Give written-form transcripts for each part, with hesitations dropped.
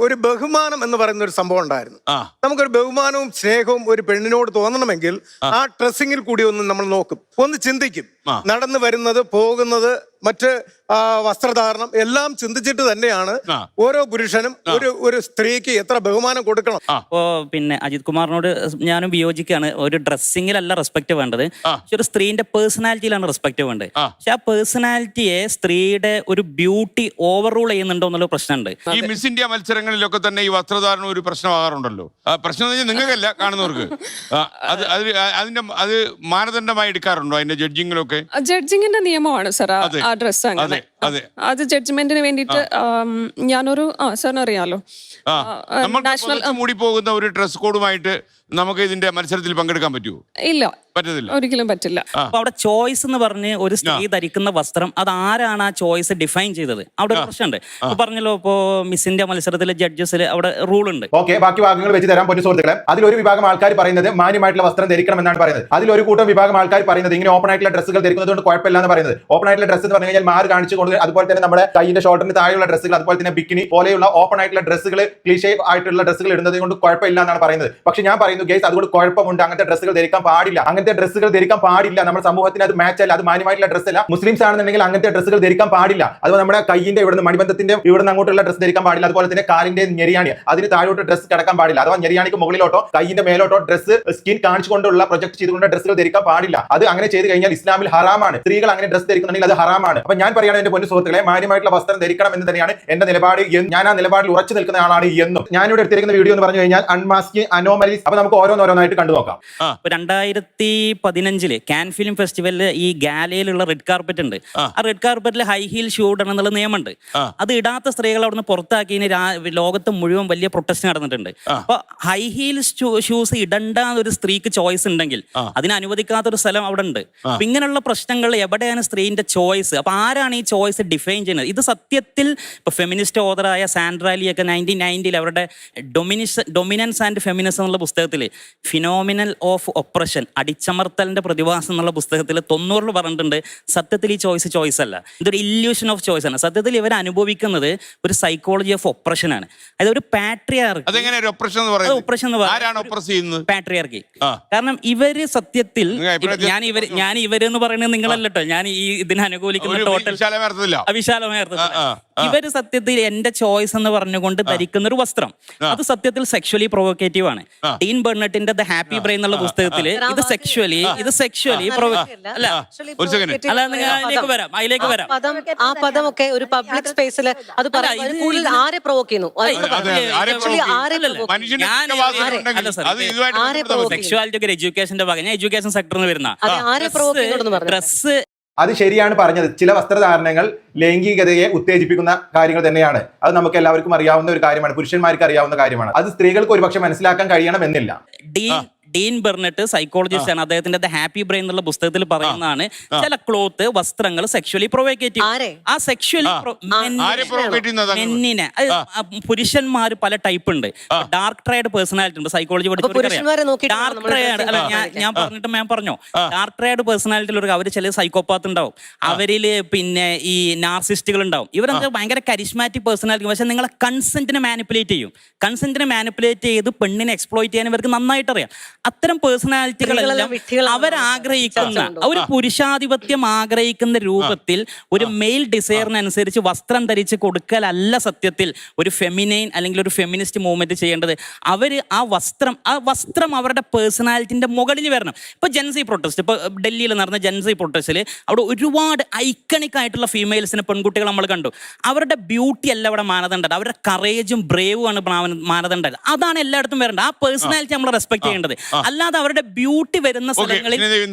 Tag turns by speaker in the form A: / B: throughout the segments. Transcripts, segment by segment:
A: ഒരു ബഹുമാനം എന്ന് പറയുന്ന ഒരു സംഭവം ഉണ്ടായിരുന്നു. നമുക്കൊരു ബഹുമാനവും സ്നേഹവും ഒരു പെണ്ണിനോട് തോന്നണമെങ്കിൽ ആ ഡ്രസ്സിങ്ങിൽ കൂടി ഒന്ന് നമ്മൾ നോക്കും, ഒന്ന് ചിന്തിക്കും. നടന്നു വരുന്നത്, പോകുന്നത്, മറ്റ് വസ്ത്രധാരണം എല്ലാം ചിന്തിച്ചിട്ട് തന്നെയാണ് ഓരോ പുരുഷനും ഒരു സ്ത്രീക്ക് എത്ര ബഹുമാനം കൊടുക്കണം.
B: അപ്പോ പിന്നെ അജിത് കുമാറിനോട് ഞാനും വിയോജിക്കുകയാണ്. ഒരു ഡ്രസ്സിങ്ങിലല്ല റെസ്പെക്ട് വേണ്ടത്, പക്ഷെ ഒരു സ്ത്രീന്റെ പേഴ്സണാലിറ്റിയിലാണ് റെസ്പെക്ട് വേണ്ടത്. പക്ഷെ ആ പേഴ്സണാലിറ്റിയെ സ്ത്രീയുടെ ഒരു ബ്യൂട്ടി ഓവർ റൂൾ ചെയ്യുന്നുണ്ടോ എന്നുള്ള പ്രശ്നമുണ്ട്.
C: ഈ മിസ് ഇന്ത്യ മത്സരങ്ങളിലൊക്കെ തന്നെ ഈ വസ്ത്രധാരണം ഒരു പ്രശ്നമാകാറുണ്ടല്ലോ. പ്രശ്നം എന്ന് വെച്ചാൽ നിങ്ങൾക്കല്ല, കാണുന്നവർക്ക്. അത് മാനദണ്ഡമായി എടുക്കാറുണ്ടോ അതിന്റെ ജഡ്ജിങ്ങിലൊക്കെ?
D: ജഡ്ജിങ്ങിന്റെ നിയമമാണ് സാർ ആ ഡ്രസ്. അങ്ങനെ അത് ജഡ്ജ്മെന്റിന് വേണ്ടിയിട്ട് ഞാനൊരു സാറിന് അറിയാലോ,
C: നാഷണൽ മൂടി പോകുന്ന ഒരു ഡ്രസ് കോഡുമായിട്ട് നമുക്ക് ഇതിന്റെ മത്സരത്തിൽ പങ്കെടുക്കാൻ പറ്റുമോ?
D: ഇല്ല,
C: പറ്റത്തില്ല,
D: ഒരിക്കലും പറ്റില്ല.
B: അപ്പൊ അവിടെ ചോയ്സ് എന്ന് പറഞ്ഞ് ഒരു സ്ത്രീ ധരിക്കുന്ന വസ്ത്രം, അത് ആരാണ് ആ ചോയ്സ് ഡിഫൈൻ ചെയ്തത്? അവിടെ ഒരു പ്രശ്നമുണ്ട്. പറഞ്ഞല്ലോ, ഇപ്പോ മിസ് ഇന്ത്യ മത്സരത്തിലെ ജഡ്ജസിൽ അവിടെ റൂൾ ഉണ്ട്.
E: ഓക്കെ, ബാക്കി ഭാഗങ്ങൾ വെച്ച് തരാൻ പറ്റും സുഹൃത്തുക്കളെ. അതിലൊരു വിഭാഗം ആൾക്കാർ പറയുന്നത് മാന്യമായിട്ടുള്ള വസ്ത്രം ധരിക്കണം എന്നാണ് പറയുന്നത്. അതിലൊരു കൂട്ടം വിഭാഗം ആൾക്കാർ പറയുന്നത് ഇങ്ങനെ ഓപ്പൺ ആയിട്ടുള്ള ഡ്രസ്സുകൾ ധരിക്കുന്നത് കൊണ്ട് കുഴപ്പമില്ല എന്ന് പറയുന്നത്. ഓപ്പൺ ആയിട്ടുള്ള ഡ്രസ്സ് എന്ന് പറഞ്ഞു കഴിഞ്ഞാൽ മാറ് കാണിച്ചുകൊണ്ട്, അതുപോലെ തന്നെ നമ്മുടെ കൈയിന്റെ ഷോൾഡറിന് താഴെയുള്ള ഡ്രസ്സുകൾ, അതുപോലെ തന്നെ ബിക്കിനി പോലെയുള്ള ഓപ്പൺ ആയിട്ടുള്ള ഡ്രസ്സുകൾ, ക്ലീഷേ ആയിട്ടുള്ള ഡ്രസ്സുകൾ ഇടുന്നത് കൊണ്ട് കുഴപ്പമില്ല എന്നാണ് പറയുന്നത്. പക്ഷെ ഞാൻ പറയുന്നു ഗൈസ്, അതുകൊണ്ട് കുഴപ്പമുണ്ട്. അങ്ങനത്തെ ഡ്രസ്സുകൾ ധരിക്കാൻ പാടില്ല. അങ്ങനത്തെ ഡ്രസ്സുകൾ ധരിക്കാൻ പാടില്ല. നമ്മുടെ സമൂഹത്തിന് അത് മാച്ച് അല്ല, അത് മാന്യമായിട്ടുള്ള ഡ്രസ് അല്ല. മുസ്ലിംസ് ആണെന്നുണ്ടെങ്കിൽ അങ്ങനത്തെ ഡ്രസ്സുകൾ ധരിക്കാൻ പാടില്ല. അതുപോലെ നമ്മുടെ കൈയിന്റെ ഇവിടുന്ന് മണിബന്ധത്തിന്റെ ഇവിടുന്ന് അങ്ങോട്ടുള്ള ഡ്രസ് ധരിക്കാൻ പാടില്ല. അതുപോലെ തന്നെ കാലിന്റെ ഞെരിയാണി, അതിന് താഴോട്ട് ഡ്രസ് കിടക്കാൻ പാടില്ല. അഥവാ ഞെരിയാണിക്ക് മുകളിലോട്ടോ കൈയിന്റെ മേലോട്ടോ ഡ്രസ് സ്കിൻ കാണിച്ചുകൊണ്ടുള്ള പ്രൊജക്ട് ചെയ്തുകൊണ്ട് ഡ്രസ്സുകൾ ധരിക്കാൻ പാടില്ല. അത് അങ്ങനെ ചെയ്ത് കഴിഞ്ഞാൽ ഇസ്ലാമിൽ ഹറാമാണ്. സ്ത്രീകൾ അങ്ങനെ ഡ്രസ് ധരിക്കുന്നുണ്ടെങ്കിൽ അത് ഹറാമാണ്. അപ്പൊ ഞാൻ പറയുകയാണ് എന്റെ പൊന്നു സുഹൃത്തുക്കളെ, മാന്യമായിട്ടുള്ള വസ്ത്രം ധരിക്കണം എന്ന് തന്നെയാണ് എന്റെ നിലപാട്. ഞാൻ ആ നിലപാടിൽ ഉറച്ചു നിൽക്കുന്ന ആളാണ് എന്നും. ഞാനിവിടെ എടുത്തിരിക്കുന്ന വീഡിയോ എന്ന് പറഞ്ഞു കഴിഞ്ഞാൽ അൺമാസ്കിംഗ് അനോമലീസ്. അപ്പൊ നമുക്ക് ഓരോന്നോരോന്നായിട്ട് കണ്ടു നോക്കാം.
B: 2015 കാൻ ഫിലിം ഫെസ്റ്റിവലിൽ ഈ ഗാലയിലുള്ള റെഡ് കാർപ്പറ്റ് ഉണ്ട്. ആ റെഡ് കാർപ്പറ്റിൽ ഹൈ ഹീൽ ഷൂ ഇടണം എന്നുള്ള നിയമമുണ്ട്. അത് ഇടാത്ത സ്ത്രീകൾ അവിടുന്ന് പുറത്താക്കിയതിന് ലോകത്ത് മുഴുവൻ വലിയ പ്രൊട്ടസ്റ്റ് നടന്നിട്ടുണ്ട്. അപ്പൊ ഹൈ ഹീൽ ഷൂസ് ഇടണ്ട ഒരു സ്ത്രീക്ക് ചോയ്സ് ഉണ്ടെങ്കിൽ അതിന് അനുവദിക്കാത്തൊരു സ്ഥലം അവിടെ ഉണ്ട്. അപ്പൊ ഇങ്ങനെയുള്ള പ്രശ്നങ്ങൾ എവിടെയാണ് സ്ത്രീന്റെ ചോയ്സ്? അപ്പൊ ആരാണ് ഈ ചോയ്സ് ഡിഫൈൻ ചെയ്യുന്നത്? ഇത് സത്യത്തിൽ ഇപ്പൊ ഫെമിനിസ്റ്റ് ഓതറായ സാൻഡ്രാലിയൊക്കെ 1990 അവരുടെ ഡൊമിനൻസ് ആൻഡ് ഫെമിനിസം എന്നുള്ള പുസ്തകത്തിൽ ഫിനോമിനൽ ഓഫ് ഒപ്രഷൻ, അടിച്ചമർത്തലിന്റെ പ്രതിഭാസം എന്നുള്ള പുസ്തകത്തിൽ 90 പറഞ്ഞിട്ടുണ്ട്, സത്യത്തിൽ ഈ ചോയ്സ് അല്ല, ഇതൊരു ഇല്യൂഷൻ ഓഫ് ചോയ്സ് ആണ്. സത്യത്തിൽ ഇവർ അനുഭവിക്കുന്നത് ഒരു സൈക്കോളജി ഓഫ് ഒപ്രഷൻ ആണ്. അതായത് ഒരു പാട്രിയാർക്കി. കാരണം ഇവര് സത്യത്തിൽ, ഞാൻ ഇവരെന്ന് പറയുന്നത് നിങ്ങളല്ലോ, ഞാൻ ഈ ഇതിനെ അനുകൂലിക്കുന്ന ടോട്ടൽ വിശാലമായ ഇവര് സത്യത്തിൽ എന്റെ ചോയ്സ് എന്ന് പറഞ്ഞുകൊണ്ട് ധരിക്കുന്ന ഒരു വസ്ത്രം, അത് സത്യത്തിൽ സെക്ഷുവലി പ്രൊവോക്കേറ്റീവ് ആണ്. ഡീൻ ബെർണറ്റിന്റെ ദ ഹാപ്പി ബ്രെയിൻ എന്നുള്ള പുസ്തകത്തിൽ ഇത് സെക്ഷുവലി അതിലേക്ക് വരാം.
F: ആ പദമൊക്കെ ഒരു പബ്ലിക് സ്പേസിൽ അത് ആരെ പ്രൊവോക്ക് ചെയ്യുന്നു?
B: സെക്ഷുവാലിറ്റി ഒക്കെ എഡ്യൂക്കേഷന്റെ ഭാഗം. ഞാൻ എഡ്യൂക്കേഷൻ സെക്ടറിൽ വരുന്ന ഡ്രസ്.
E: അത് ശരിയാണ് പറഞ്ഞത്. ചില വസ്ത്രധാരണങ്ങൾ ലൈംഗികതയെ ഉത്തേജിപ്പിക്കുന്ന കാര്യങ്ങൾ തന്നെയാണ്. അത് നമുക്ക് എല്ലാവർക്കും അറിയാവുന്ന ഒരു കാര്യമാണ്, പുരുഷന്മാർക്ക് അറിയാവുന്ന കാര്യമാണ്. അത് സ്ത്രീകൾക്ക് ഒരുപക്ഷെ മനസ്സിലാക്കാൻ കഴിയണമെന്നില്ല.
B: ഡീൻ ബെർണറ്റ് സൈക്കോളജിസ്റ്റ് ആണ്. അദ്ദേഹത്തിന്റെ ദ ഹാപ്പി ബ്രെയിൻ എന്നുള്ള പുസ്തകത്തിൽ പറയുന്നതാണ് ചില ക്ലോത്ത് വസ്ത്രങ്ങൾ സെക്ഷുവലി പ്രൊവോക്കേറ്റീവ്. ആ സെക്ഷുവലി മെന്നിനെ പുരുഷന്മാർ പല ടൈപ്പ് ഉണ്ട്. ഡാർക്ക് ട്രൈഡ് പേഴ്സണാലിറ്റി ഉണ്ട്. സൈക്കോളജി ഡാർക്ക് ട്രൈഡ് അല്ല, ഞാൻ പറഞ്ഞിട്ട് ഞാൻ പറഞ്ഞോ, ഡാർക്ക് ട്രൈഡ് പേഴ്സണാലിറ്റിയിൽ അവർ ചില സൈക്കോപാത്ത് ഉണ്ടാവും, അവരില് പിന്നെ ഈ നാർസിസ്റ്റുകൾ ഉണ്ടാവും. ഇവരെന്താ ഭയങ്കര കരിസ്മാറ്റിക് പേഴ്സണാലിറ്റി, പക്ഷെ നിങ്ങളെ കൺസെന്റിനെ മാനിപ്പുലേറ്റ് ചെയ്യും. കൺസെന്റിനെ മാനിപ്പുലേറ്റ് ചെയ്ത് പെണ്ണിനെ എക്സ്പ്ലോയിറ്റ് ചെയ്യാൻ ഇവർക്ക് നന്നായിട്ട് അറിയാം. അത്തരം പേഴ്സണാലിറ്റികളെല്ലാം അവരാഗ്രഹിക്കുന്ന ഒരു പുരുഷാധിപത്യം ആഗ്രഹിക്കുന്ന രൂപത്തിൽ ഒരു മെയിൽ ഡിസയറിനനുസരിച്ച് വസ്ത്രം ധരിച്ച് കൊടുക്കലല്ല സത്യത്തിൽ ഒരു ഫെമിനൈൻ അല്ലെങ്കിൽ ഒരു ഫെമിനിസ്റ്റ് മൂവ്മെന്റ് ചെയ്യേണ്ടത്. അവര് ആ വസ്ത്രം അവരുടെ പേഴ്സണാലിറ്റിന്റെ മുകളിൽ വരണം. ഇപ്പൊ ജെൻസി പ്രൊട്ടസ്റ്റ്, ഇപ്പൊ ഡൽഹിയിൽ നടന്ന ജെൻസി പ്രൊട്ടസ്റ്റിൽ അവിടെ ഒരുപാട് ഐക്കണിക് ആയിട്ടുള്ള ഫീമെയിൽസിന്, പെൺകുട്ടികൾ നമ്മൾ കണ്ടു. അവരുടെ ബ്യൂട്ടി അല്ല അവിടെ മാനദണ്ഡം, അവരുടെ കറേജും ബ്രേവും ആണ് മാനദണ്ഡം. അതാണ് എല്ലായിടത്തും വരേണ്ടത്. ആ പേഴ്സണാലിറ്റി നമ്മൾ റെസ്പെക്ട് ചെയ്യേണ്ടത്, അല്ലാതെ അവരുടെ ബ്യൂട്ടി വരുന്ന സ്ഥലങ്ങളിൽ.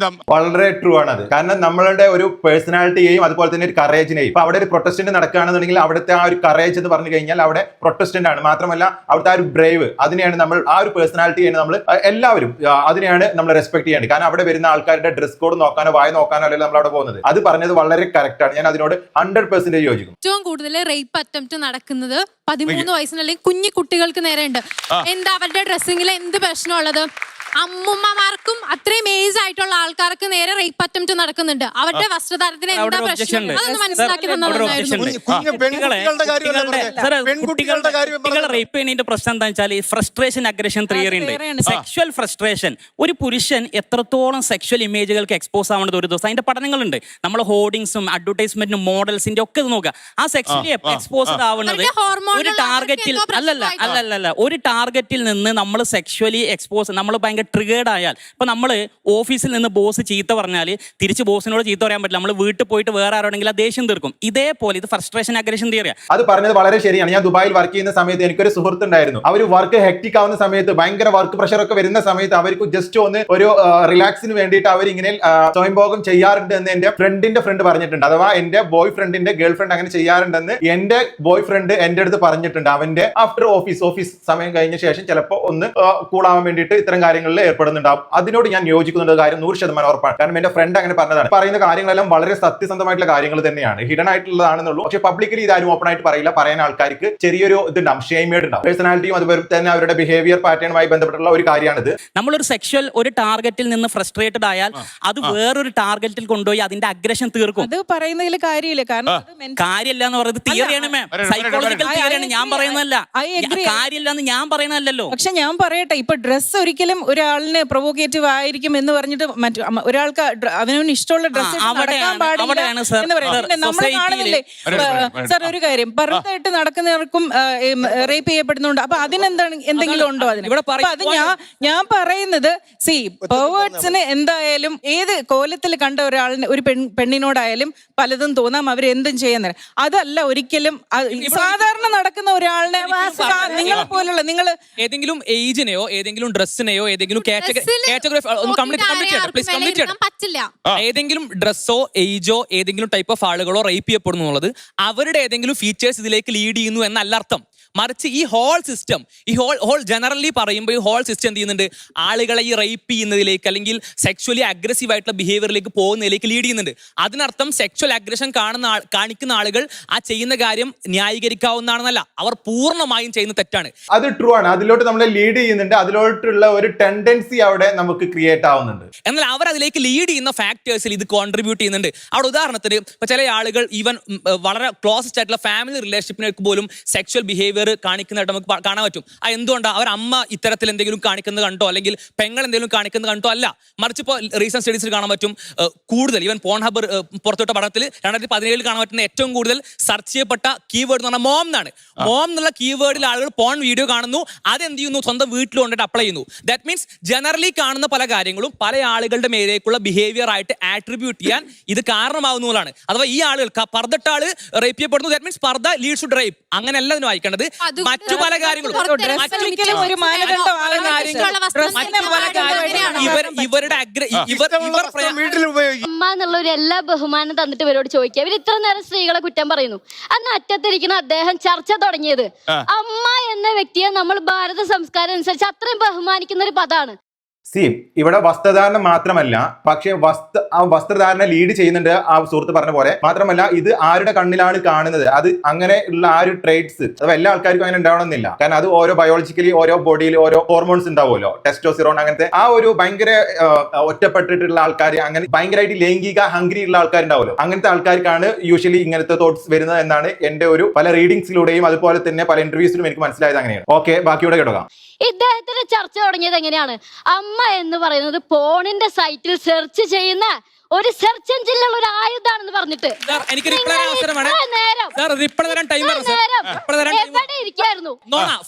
E: വളരെ ട്രൂ ആണ് അത്. കാരണം നമ്മളുടെ ഒരു പേഴ്സണാലിറ്റിയെയും അതുപോലെ തന്നെ ഒരു കറേജിനെയും, ഇപ്പൊ അവിടെ ഒരു പ്രൊട്ടസ്റ്റ് നടക്കുകയാണെന്നുണ്ടെങ്കിൽ അവിടുത്തെ ആ ഒരു കറേജ് എന്ന് പറഞ്ഞു കഴിഞ്ഞാൽ അവിടെ പ്രൊട്ടസ്റ്റന്റ് ആണ്. മാത്രമല്ല അവിടുത്തെ ആ ഒരു ബ്രേവ്, അതിനെയാണ് നമ്മൾ, ആ ഒരു പേഴ്സണാലിറ്റിയാണ് നമ്മൾ എല്ലാവരും അതിനെയാണ് നമ്മൾ റെസ്പെക്ട് ചെയ്യേണ്ടത്. കാരണം അവിടെ വരുന്ന ആൾക്കാരുടെ ഡ്രസ് കോഡ് നോക്കാനോ വായ നോക്കാനോ അല്ലല്ലോ നമ്മൾ അവിടെ പോകുന്നത്. അത് പറഞ്ഞത് വളരെ കറക്റ്റ് ആണ്. ഞാൻ അതിനോട് 100% യോജിക്കും.
G: ഏറ്റവും കൂടുതൽ റേപ്പ് അറ്റംപ്റ്റ് നടക്കുന്നത് 13 വയസ്സിന് അല്ലെങ്കിൽ കുഞ്ഞു കുട്ടികൾക്ക് നേരെ ഉണ്ട്. എന്താ അവരുടെ ഡ്രസ്സിങ്ങിൽ എന്ത് പ്രശ്നമുള്ളത്? അമ്മുമ്മമാർക്കും അത്രയും ഏജ് ആയിട്ടുള്ള ആൾക്കാർക്ക് നേരെ റേപ്പ് അറ്റംപ്റ്റ് നടക്കുന്നുണ്ട്. അവരുടെ വസ്ത്രധാരത്തിന് എന്താ പ്രശ്നം? അതൊന്ന് മനസ്സിലാക്കി
B: റേപ്പ് ചെയ്യുന്നതിന്റെ പ്രശ്നം എന്താ വെച്ചാൽ ഫ്രസ്ട്രേഷൻ അഗ്രഷൻ തിയറി ഉണ്ട്. സെക്ഷൽ ഫ്രസ്ട്രേഷൻ, ഒരു പുരുഷൻ എത്രത്തോളം സെക്ഷൽ ഇമേജുകൾക്ക് എക്സ്പോസ് ആവുന്നത് ഒരു ദിവസം അതിന്റെ പഠനങ്ങളുണ്ട്. നമ്മൾ ഹോർഡിങ്സും അഡ്വർടൈസ്മെന്റും മോഡൽസിന്റെ ഒക്കെ ഇത് നോക്കുക. ആ സെക്ഷലി എക്സ്പോസ്ഡ് ആവുന്നത് ഒരു ടാർഗറ്റിൽ അല്ലല്ല ഒരു ടാർഗറ്റിൽ നിന്ന് നമ്മൾ സെക്ഷലി എക്സ്പോസ്, നമ്മൾ ഭയങ്കര ട്രിഗേർഡ് ആയാൽ, ഇപ്പൊ നമ്മൾ ഓഫീസിൽ നിന്ന് ബോസ് ചീത്ത പറഞ്ഞാൽ തിരിച്ച് ബോസിനോട് ചീത്ത പറയാൻ പറ്റില്ല. നമ്മൾ വീട്ടിൽ പോയിട്ട് വേറെ ആരോടെങ്കിലും ആ ദേഷ്യം തീർക്കും. ഇതേപോലെ ഇത് ഫ്രസ്ട്രേഷൻ അഗ്രഷൻ തിയറിയാണ്.
E: അത് പറഞ്ഞത് വളരെ ശരിയാണ്. ഞാൻ ദുബായിൽ വർക്ക് ചെയ്യുന്ന സമയത്ത് എനിക്കൊരു സുഹൃത്തുണ്ടായിരുന്നു. അവർ വർക്ക് ഹെക്ടിക് ആവുന്ന സമയത്ത്, ഭയങ്കര വർക്ക് പ്രഷർ ഒക്കെ വരുന്ന സമയത്ത് അവർക്ക് ജസ്റ്റ് ഒന്ന് ഒരു റിലാക്സിന് വേണ്ടിയിട്ട് അവർ ഇങ്ങനെ സ്വയംഭോഗം ചെയ്യാറുണ്ട് എന്ന് എന്റെ ഫ്രണ്ടിന്റെ ഫ്രണ്ട് പറഞ്ഞിട്ടുണ്ട്. അഥവാ എന്റെ ബോയ് ഫ്രണ്ടിന്റെ ഗേൾ ഫ്രണ്ട് അങ്ങനെ ചെയ്യാറുണ്ടെന്ന് എന്റെ ബോയ് ഫ്രണ്ട് എന്റെ അടുത്ത് പറഞ്ഞിട്ടുണ്ട്. അവന്റെ ആഫ്റ്റർ ഓഫീസ് സമയം കഴിഞ്ഞ ശേഷം ചിലപ്പോൾ ഒന്ന് കൂളാവാൻ വേണ്ടിയിട്ട് ഇത്തരം കാര്യങ്ങളിൽ ഏർപ്പെടുന്നുണ്ടാവും. അതിനോട് ഞാൻ യോജിക്കുന്നുണ്ട്. കാര്യം 100% ഉറപ്പാണ്. കാരണം എന്റെ ഫ്രണ്ട് അങ്ങനെ പറഞ്ഞതാണ്. പറയുന്ന കാര്യങ്ങളെല്ലാം വളരെ സത്യസന്ധമായിട്ടുള്ള കാര്യങ്ങൾ തന്നെയാണ്, ഹിഡൻ ആയിട്ടുള്ളതാണെന്നുള്ളൂ. പക്ഷെ പബ്ലിക്കലി ഇതാരും ഓപ്പൺ ആയിട്ട് പറയില്ല. പറയാൻ ആൾക്കാർക്ക് ചെറിയൊരു ഇതുണ്ടാവും, ഷെയ്മേഡ് ഉണ്ടാവും. പേഴ്സണാലിറ്റിയും അതുപോലെ തന്നെ അവരുടെ ബിഹേവിയർ പാറ്റേണുമായി ബന്ധപ്പെട്ടുള്ള ഒരു കാര്യമാണിത്.
B: നമ്മളൊരു സെക്ഷൽ ഒരു ടാർഗറ്റിൽ നിന്ന് ഫ്രസ്ട്രേറ്റഡ് ആയാൽ അത് വേറൊരു ടാർഗറ്റിൽ കൊണ്ടുപോയി അതിന്റെ അഗ്രഷൻ തീർക്കും.
H: അത് പറയുന്നതിൽ കാര്യമില്ല. കാരണം
B: കാര്യമില്ല എന്ന് പറയുന്നത് തിയറിയാണ് മാം, സൈക്കോളജിക്കൽ തിയറിയാണ്. ഞാൻ പറയുന്നതല്ല, കാര്യമില്ല എന്ന് ഞാൻ പറയുന്നതല്ലോ.
H: പക്ഷെ ഞാൻ പറയട്ടെ, ഇപ്പൊ ഡ്രസ്സ് ഒരിക്കലും ഒരാളിന് പ്രൊവോക്കേറ്റീവ് ആയിരിക്കും എന്ന് പറഞ്ഞിട്ട് ഒരാൾക്ക് അവനവന് ഇഷ്ടമുള്ള ഡ്രസ്സ് നടക്കാൻ പാടില്ല എന്ന് പറയാം. നമ്മൾ കാണുന്നില്ലേ സാർ, ഒരു കാര്യം ഭർത്തായിട്ട് നടക്കുന്നവർക്കും റേപ്പ് ചെയ്യപ്പെടുന്നുണ്ട്. അപ്പൊ അതിനെന്താണ് എന്തെങ്കിലും ഉണ്ടോ അതിന്? അത് ഞാൻ പറയുന്നത്, സി പെർവേർട്സിന് എന്തായാലും ഏത് കോലത്തിൽ കണ്ട ഒരാളിന്, ഒരു പെണ്ണിനോടായാലും പലതും തോന്നാം, അവരെന്തും ചെയ്യുന്നത്. അതല്ല ഒരിക്കലും സാധാരണ നടക്കുന്ന ഒരാളിനെ നിങ്ങളെ പോലുള്ള നിങ്ങൾ
I: ഏതെങ്കിലും ഏജിനെയോ ഏതെങ്കിലും ഡ്രസ്സിനെയോ ഏതെങ്കിലും
G: പറ്റില്ല.
I: ഏതെങ്കിലും ഡ്രസ്സോ ഏജോ ഏതെങ്കിലും ടൈപ്പ് ഓഫ് ആളുകളോ റേപ്പ് ചെയ്യപ്പെടുന്നു എന്നുള്ളത് അവരുടെ ഏതെങ്കിലും ഫീച്ചേഴ്സ് ഇതിലേക്ക് ലീഡ് ചെയ്യുന്നു എന്നല്ല അർത്ഥം. മറിച്ച് ഈ ഹോൾ സിസ്റ്റം, ഈ ഹോൾ ജനറലി പറയുമ്പോൾ ഈ ഹോൾ സിസ്റ്റം എന്ത് ചെയ്യുന്നുണ്ട്? ആളുകളെ ഈ റേപ്പ് ചെയ്യുന്നതിലേക്ക് അല്ലെങ്കിൽ സെക്ച്വലി അഗ്രസീവ് ആയിട്ടുള്ള ബിഹേവിയറിലേക്ക് പോകുന്നതിലേക്ക് ലീഡ് ചെയ്യുന്നുണ്ട്. അതിനർത്ഥം സെക്ച്വൽ അഗ്രഷൻ കാണിക്കുന്ന ആളുകൾ ആ ചെയ്യുന്ന കാര്യം ന്യായീകരിക്കാവുന്നതാണെന്നല്ല, അവർ പൂർണ്ണമായും ചെയ്യുന്ന തെറ്റാണ്.
E: അത് ട്രൂ ആണ്. അതിലോട്ട് നമ്മളെ ലീഡ് ചെയ്യുന്നുണ്ട്. അതിലോട്ടുള്ള ഒരു ടെൻഡൻസി അവിടെ നമുക്ക് ക്രിയേറ്റ് ആവുന്നുണ്ട്.
I: എന്നാൽ അവർ അതിലേക്ക് ലീഡ് ചെയ്യുന്ന ഫാക്ടേഴ്സിൽ ഇത് കോൺട്രിബ്യൂട്ട് ചെയ്യുന്നുണ്ട്. അവിടെ ഉദാഹരണത്തിന് ഇപ്പൊ ചില ആളുകൾ ഈവൻ വളരെ ക്ലോസസ്റ്റ് ആയിട്ടുള്ള ഫാമിലി റിലേഷൻഷിപ്പിലേക്ക് പോലും സെക്ച്വൽ ബിഹേവിയർ കാണിക്കുന്നതായിട്ട് നമുക്ക് കാണാൻ പറ്റും. എന്തുകൊണ്ടാണ്? അവർ അമ്മ ഇത്തരത്തിൽ എന്തെങ്കിലും കാണിക്കുന്നത് കണ്ടോ അല്ലെങ്കിൽ പെങ്ങൾ എന്തെങ്കിലും കാണിക്കുന്നത് കണ്ടോ അല്ല, മറിച്ച് ഇപ്പോൾ റീസെന്റ് സ്റ്റഡീസിൽ കാണാൻ പറ്റും കൂടുതൽ ഈവൻ പോൺ ഹബ് പുറത്തുവിട്ട പഠനത്തിൽ 2017 കാണാൻ പറ്റുന്ന ഏറ്റവും കൂടുതൽ സെർച്ച് ചെയ്യപ്പെട്ട കീവേഡ് എന്ന് പറഞ്ഞാൽ മോം എന്നാണ്. മോം എന്നുള്ള കീവേഡിൽ ആളുകൾ പോൺ വീഡിയോ കാണുന്നു, അതെന്ത് ചെയ്യുന്നു? സ്വന്തം വീട്ടിൽ കൊണ്ടിട്ട് അപ്ലൈ ചെയ്യുന്നു. ദാറ്റ് മീൻസ് ജനറലി കാണുന്ന പല കാര്യങ്ങളും പല ആളുകളുടെ മേലേക്കുള്ള ബിഹേവിയർ ആയിട്ട് ആട്രിബ്യൂട്ട് ചെയ്യാൻ ഇത് കാരണമാവുന്നതാണ്. അഥവാ ഈ ആളുകൾ പർദ്ദട്ട ആള് റേപ്പ് ചെയ്യപ്പെടുന്നു, that means Parda leads to rape, അങ്ങനെയല്ല ഇതിന് വായിക്കേണ്ടത്. മറ്റു പല കാര്യങ്ങളും
J: അമ്മ എന്നുള്ള ഒരു എല്ലാ ബഹുമാനം തന്നിട്ട് ഇവരോട് ചോദിക്കുക. ഇവർ ഇത്ര നേരം സ്ത്രീകളെ കുറ്റം പറയുന്നു. അന്ന് അറ്റത്തിരിക്കുന്ന അദ്ദേഹം ചർച്ച തുടങ്ങിയത് അമ്മ എന്ന വ്യക്തിയെ നമ്മൾ ഭാരത സംസ്കാരം അനുസരിച്ച് അത്രയും ബഹുമാനിക്കുന്ന ഒരു പദമാണ്.
E: ഇവിടെ വസ്ത്രധാരണം മാത്രമല്ല, പക്ഷെ വസ്ത്രധാരണ ലീഡ് ചെയ്യുന്നുണ്ട് ആ സുഹൃത്ത് പറഞ്ഞ പോലെ. മാത്രമല്ല ഇത് ആരുടെ കണ്ണിലാണ് കാണുന്നത്, അത് അങ്ങനെ ഉള്ള ആ ഒരു ട്രേറ്റ്സ് അത് എല്ലാ ആൾക്കാർക്കും അങ്ങനെ ഉണ്ടാവണമെന്നില്ല. കാരണം അത് ഓരോ ബയോളജിക്കലി ഓരോ ബോഡിയിൽ ഓരോ ഹോർമോൺസ് ഉണ്ടാവുമല്ലോ, ടെസ്റ്റോസ്റ്റിറോൺ അങ്ങനത്തെ ആ ഒരു ഭയങ്കര ഒറ്റപ്പെട്ടിട്ടുള്ള ആൾക്കാർ, അങ്ങനെ ഭയങ്കരമായിട്ട് ലൈംഗിക ഹംഗ്രി ഉള്ള ആൾക്കാരുണ്ടാവുമല്ലോ, അങ്ങനത്തെ ആൾക്കാർക്കാണ് യൂഷ്വലി ഇങ്ങനത്തെ തോട്ട്സ് വരുന്നത് എന്നാണ് എന്റെ ഒരു പല റീഡിങ്സിലൂടെയും അതുപോലെ തന്നെ പല ഇന്റർവ്യൂസിലും എനിക്ക് മനസ്സിലായത് അങ്ങനെയാണ്. ഓക്കെ, ബാക്കിയൂടെ കേട്ടോക്കാം.
J: ഇദ്ദേഹത്തിന്റെ ചർച്ച തുടങ്ങിയത് എങ്ങനെയാണ്? അമ്മ എന്ന് പറയുന്നത് പോണിന്റെ സൈറ്റിൽ സെർച്ച് ചെയ്യുന്ന ഒരു സെർച്ച് എഞ്ചിനിലുള്ള ഒരു ആയുധാണെന്ന് പറഞ്ഞിട്ട്
I: എനിക്ക് റിപ്ലൈ അവസരമാണ്.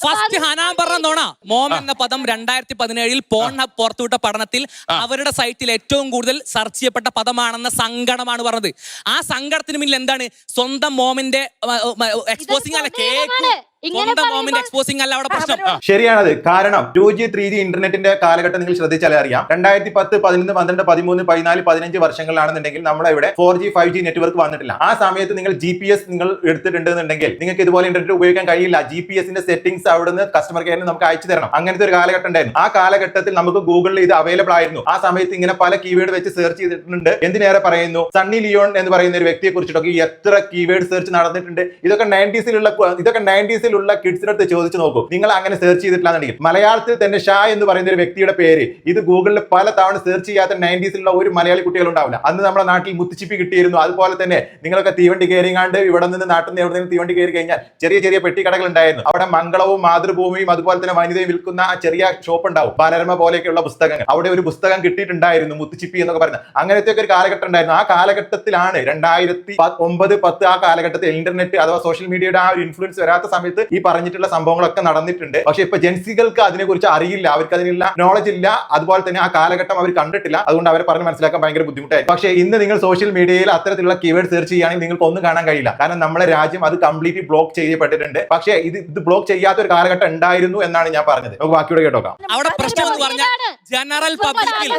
I: ഫസ്റ്റ് ഹനാൻ പറഞ്ഞ നോണ. മോം എന്ന പദം 2017 പോൺ ഹബ് പുറത്തുവിട്ട പഠനത്തിൽ അവരുടെ സൈറ്റിൽ ഏറ്റവും കൂടുതൽ സെർച്ച് ചെയ്യപ്പെട്ട പദമാണെന്ന സങ്കടമാണ് പറഞ്ഞത്. ആ സങ്കടത്തിന് മുന്നിൽ എന്താണ്? സ്വന്തം മോമിന്റെ എക്സ്പോസിംഗ് അല്ല, കേക്ക് എക്സ്പോസിംഗ് അല്ല അവിടെ പ്രശ്നം.
E: ശരിയാണത്. കാരണം 2G 3G ഇന്റർനെറ്റിന്റെ കാലഘട്ടം നിങ്ങൾ ശ്രദ്ധിച്ചാലേ അറിയാം. 2010, 11, 12, 13, 14, 15 വർഷങ്ങളിലാണെന്നുണ്ടെങ്കിൽ നമ്മളെ ഇവിടെ 4G 5G നെറ്റ്വർക്ക് വന്നിട്ടില്ല. ആ സമയത്ത് നിങ്ങൾ GPS നിങ്ങൾ എടുത്തിട്ടുണ്ടെന്നുണ്ടെങ്കിൽ നിങ്ങൾക്ക് ഇതുപോലെ ഇന്റർനെറ്റ് ഉപയോഗിക്കാൻ കഴിയില്ല. GPS-ന്റെ സെറ്റിംഗ്സ് അവിടുന്ന് കസ്റ്റമർ കെയറിന് നമുക്ക് അയച്ചു തരണം. അങ്ങനത്തെ ഒരു കാലഘട്ടം ഉണ്ടായിരുന്നു. ആ കാലഘട്ടത്തിൽ നമുക്ക് ഗൂഗിളിൽ ഇത് അവൈലബിൾ ആയിരുന്നു. ആ സമയത്ത് ഇങ്ങനെ പല കീവേഡ് വെച്ച് സെർച്ച് ചെയ്തിട്ടുണ്ട്. എന്തിനേറെ പറയുന്നു, സണ്ണി ലിയോൺ എന്ന് പറയുന്ന ഒരു വ്യക്തിയെ കുറിച്ചിട്ടൊക്കെ എത്ര കീവേഡ് സെർച്ച് നടന്നിട്ടുണ്ട്. ഇതൊക്കെ 90s വയസ്സിലുള്ള കിഡ്സിന്റെ അടുത്ത് ചോദിച്ചു നോക്കൂ, നിങ്ങൾ അങ്ങനെ സെർച്ച് ചെയ്തിട്ടില്ലാന്നുണ്ടെങ്കിൽ മലയാളത്തിൽ തന്നെ ഷാ എന്ന് പറയുന്ന ഒരു വ്യക്തിയുടെ പേര് ഇത് ഗൂഗിളിൽ പല തവണ സെർച്ച് ചെയ്യാത്ത 90s ഒരു മലയാളി കുട്ടികൾ ഉണ്ടാവില്ല. അന്ന് നമ്മുടെ നാട്ടിൽ മുത്തുച്ചിപ്പി കിട്ടിയിരുന്നു. അതുപോലെ തന്നെ നിങ്ങളൊക്കെ തീവണ്ടി കയറിങ്ങാണ്ട് ഇവിടെ നിന്ന് നാട്ടിൽ നിന്ന് എവിടെ നിന്ന് തീവണ്ടി കയറി കഴിഞ്ഞാൽ ചെറിയ ചെറിയ പെട്ടിക്കടകൾ ഉണ്ടായിരുന്നു. അവിടെ മംഗളവും മാതൃഭൂമിയും അതുപോലെ തന്നെ വനിതയും വിൽക്കുന്ന ആ ചെറിയ ഷോപ്പ് ഉണ്ടാവും, ബാലരമ പോലെയൊക്കെയുള്ള പുസ്തകങ്ങൾ. അവിടെ ഒരു പുസ്തകം കിട്ടിയിട്ടുണ്ടായിരുന്നു, മുത്തുച്ചിപ്പി എന്നൊക്കെ പറയുന്നത്. അങ്ങനത്തെ ഒരു കാലഘട്ടം ഉണ്ടായിരുന്നു. ആ കാലഘട്ടത്തിലാണ് 2009-10 ആ കാലഘട്ടത്തിൽ ഇന്റർനെറ്റ് അഥവാ സോഷ്യൽ മീഡിയയുടെ ആ ഒരു ഇൻഫ്ലുവൻസ് വരാത്ത സമയത്ത് ഈ പറഞ്ഞിട്ടുള്ള സംഭവങ്ങളൊക്കെ നടന്നിട്ടുണ്ട്. പക്ഷെ ഇപ്പൊ ജെൻസികൾക്ക് അതിനെക്കുറിച്ച് അറിയില്ല, അവർക്ക് അതിനുള്ള നോളജ് ഇല്ല, അതുപോലെ തന്നെ ആ കാലഘട്ടം അവർ കണ്ടിട്ടില്ല. അതുകൊണ്ട് അവരെ പറഞ്ഞ് മനസ്സിലാക്കാൻ ഭയങ്കര ബുദ്ധിമുട്ടായിരുന്നു. പക്ഷേ ഇന്ന് നിങ്ങൾ സോഷ്യൽ മീഡിയയിൽ അത്തരത്തിലുള്ള കീവേഡ് സെർച്ച് ചെയ്യുകയാണെങ്കിൽ നിങ്ങൾക്ക് ഒന്നും കാണാൻ കഴിയില്ല. കാരണം നമ്മുടെ രാജ്യം അത് കംപ്ലീറ്റ്ലി ബ്ലോക്ക് ചെയ്യപ്പെട്ടിട്ടുണ്ട്. പക്ഷേ ഇത് ബ്ലോക്ക് ചെയ്യാത്ത ഒരു കാലഘട്ടം ഉണ്ടായിരുന്നു എന്നാണ് ഞാൻ പറഞ്ഞത്. നമുക്ക് ബാക്കിയോടെ കേട്ടോക്കാം.
I: അവിടെ പ്രശ്നം എന്ന് പറഞ്ഞാൽ ജനറൽ പബ്ലിക്കിൽ